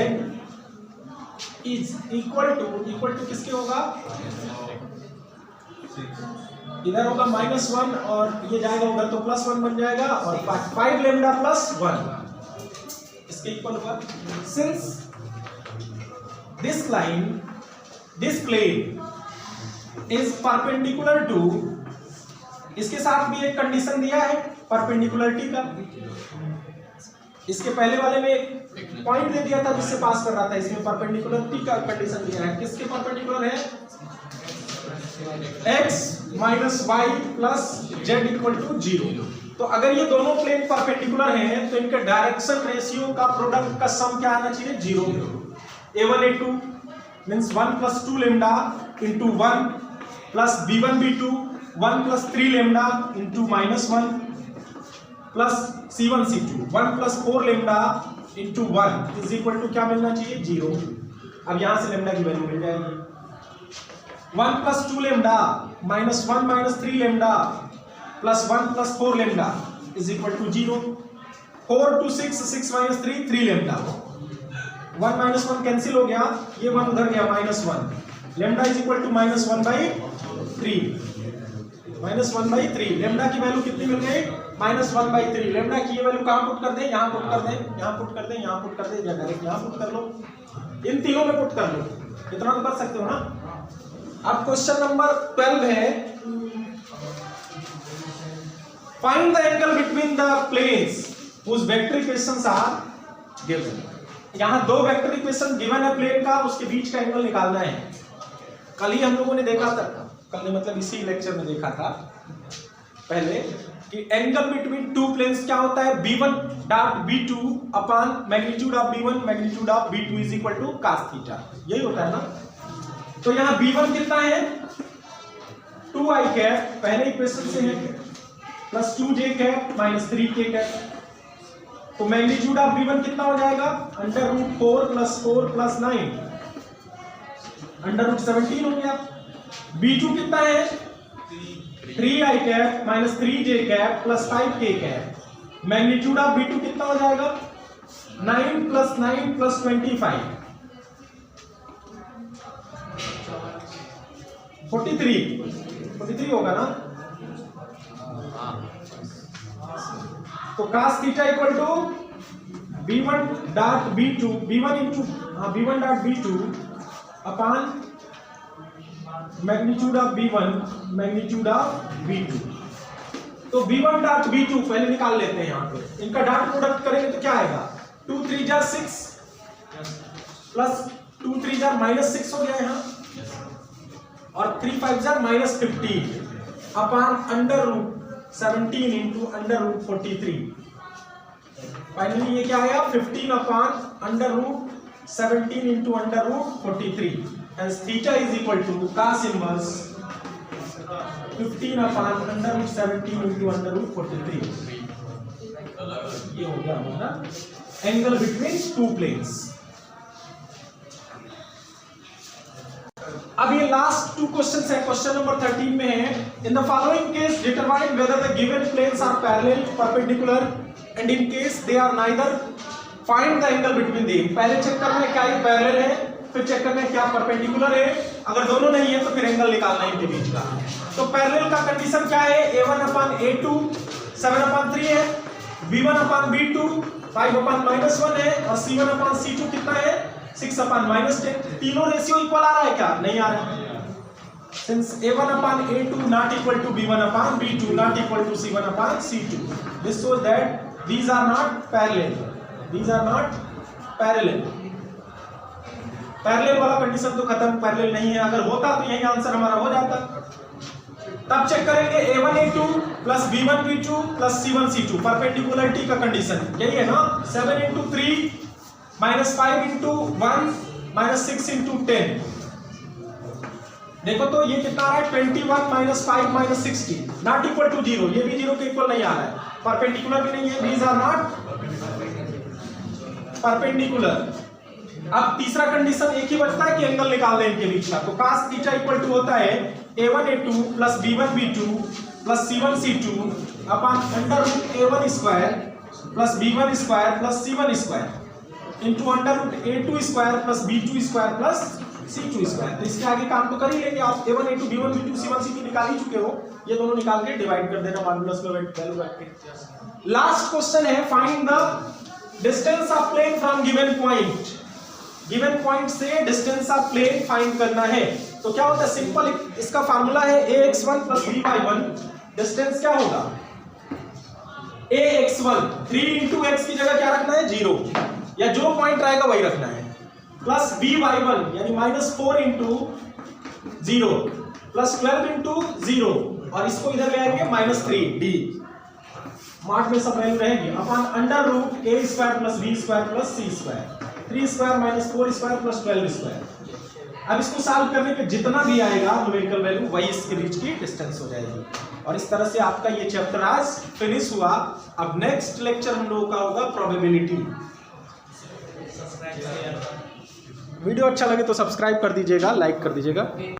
is equal to किसके होगा, इधर होगा -1 और ये जाएगा उधर तो +1 बन जाएगा, और 5 लेमडा प्लस 1 इसके इक्वल होगा। Since this line, this plane is perpendicular to, इसके साथ भी एक कंडीशन दिया है परपेंडिकुलरिटी का। इसके पहले वाले में एक पॉइंट दे दिया था जिससे पास कर रहा था, इसमें परपेंडिकुलरिटी का कंडीशन दिया है। किसके परपेंडिकुलर है, x minus y plus z equal to 0। तो अगर ये दोनों प्लेन परपेंडिकुलर हैं तो इनके डायरेक्शन रेशियो का प्रोडक्ट का सम क्या आना चाहिए 0। A1 A2 means 1 plus 2 lambda into 1 plus B1 B2 1 plus 3 lambda into -1 plus C1 C2 1 plus 4 lambda into 1 is equal to क्या मिलना चाहिए 0। अब यहाँ से lambda की वैल्यू मिल जाएगी 1 plus 2 lambda minus 1 minus 3 lambda plus 1 plus 4 lambda is equal to 0। 4 to 6 minus 3 lambda, 1 minus 1 cancel हो गया, ये 1 उधर गया -1, lambda is equal to -1/3, -1/3। Lambda की वैल्यू कितनी मिल गई -1/3। लेमडा की ये वैल्यू कहाँ पुट कर दें, यहाँ पुट कर दें, यहाँ पुट कर दें, यहाँ पुट कर दें, या डायरेक्ट यहाँ पुट कर लो, इन तीनों में पुट कर लो, इतना तो कर सकते हो ना। अब क्वेश्चन नंबर 12 है, find the angle between the planes whose vector equations are given। यहाँ दो वेक्टर इक्वेशन गिवन है प्लेन का, उसके बीच का एंगल निकालना है। कल ही हम लोगों ने देखा था, कल ने मतलब इसी लेक्चर में देखा था पहले कि एंगल बिटवीन टू प्लेन्स क्या होता है, b1 dot b2 upon magnitude of b1 magnitude of b2 is equal to cos theta, यही होता है ना। तो यहाँ b1 कितना है 2i कैप पहले इक्वेशन से है, plus 2j cap minus 3k cap. तो मैग्नीट्यूड ऑफ b1 कितना हो जाएगा √4 प्लस 4 प्लस 9 √17 हो गया। b2 कितना है 3i cap minus 3j cap plus 5k cap. Magnitude of b2 कितना हो जाएगा 9 प्लस 9 प्लस 25 43 होगा ना। तो cos theta equal to b1 dot b2 b1 dot b2 upon magnitude of b1 magnitude of b2। तो b1 dot b2 पहले निकाल लेते हैं, यहाँ पे इनका डॉट प्रोडक्ट करेंगे तो क्या आएगा 2 3 जार 6 प्लस 2 3 जार माइनस 6 हो गया यहाँ, और 3 5 jar minus 15 upon √17 into √43। Finally ये क्या आया 15 upon √17 into √43। Hence theta is equal to cos inverse 15 upon √17 into √43। ये हो गया हमारा एंगल बिटवीन टू प्लेन्स। अब ये लास्ट टू क्वेश्चंस है, क्वेश्चन नंबर 13 में है, in the following case determine whether the given planes are parallel perpendicular and in case they are neither find the angle between them. पहले check करना है क्या ये पैरेलल है, फिर चेक करना है क्या परपेंडिकुलर है, अगर दोनों नहीं है तो फिर एंगल निकालना है इनके बीच का। तो पैरेलल का कंडीशन क्या है a1 अपॉन a2 7 अपॉन 3 है, b1 अपॉन b2 5 अपॉन -1 है, और c1 अपॉन c2 कितना है 6 अपॉन -10। तीनों रेशियो इक्वल आ रहा है क्या, नहीं आ रहा है। Since a1 upon a2 not equal to b1 upon b2 not equal to c1 upon c2, this shows that these are not parallel, these are not parallel। Parallel वाला condition तो खत्म, पैरेलल नहीं है, अगर होता तो यही आंसर हमारा हो जाता। तब चेक करेंगे a1 a2 plus b1 b2 plus c1 c2 perpendicularity का कंडीशन यही है ना। 7 into 3 minus 5 into 1 minus 6 into 10। देखो तो ये कितना आ रहा है 21 minus 5 minus 60 not equal to 0, ये भी 0 के इक्वल नहीं आ रहा है, परपेंडिकुलर भी नहीं है, these are not परपेंडिकुलर। अब तीसरा कंडीशन एक ही बचता है कि एंगल निकाल दें इनके बीच का। तो cos थीटा इक्वल टू होता है a1 a2 plus b1 b2 plus c1 c2 upon √a1 square plus b1 square plus c1 square into √a2 square plus b2 square plus c2 square. तो इसके आगे काम तो कर ही लेंगे आप, a1 a2 b1 b2 c1 c2 निकाल ही चुके हो, ये दोनों निकाल के डिवाइड कर देना मॉड्यूलस में वैल्यू रख के। लास्ट क्वेश्चन है find the distance of plane from given point. Given point से डिस्टेंस ऑफ प्लेन फाइंड करना है। तो क्या होता है सिंपल, इसका फार्मूला है ax1 प्लस by1। डिस्टेंस क्या होगा ax1 3 इंटू एक्स की जगह क्या रखना है 0, या जो पॉइंट रहेगा वही रखना है, प्लस by1 यानी -4 इंटू 0 प्लस 12 इंटू 0, और इसको इधर ले आएंगे -3 d मार्ट में सब वैल्यू रहेगी upon √a square plus b square plus c square 3 square minus 4 square plus 12 square. अब इसको सॉल्व करने पे जितना भी आएगा न्यूमेरिकल वैल्यू वही इसके बीच की डिस्टेंस हो जाएगी। और इस तरह से आपका ये चैप्टर आज फिनिश हुआ। अब नेक्स्ट लेक्चर हम लोगों का होगा प्रोबेबिलिटी। वीडियो अच्छा लगे तो सब्सक्राइब कर दीजिएगा, लाइक कर दीजिएगा।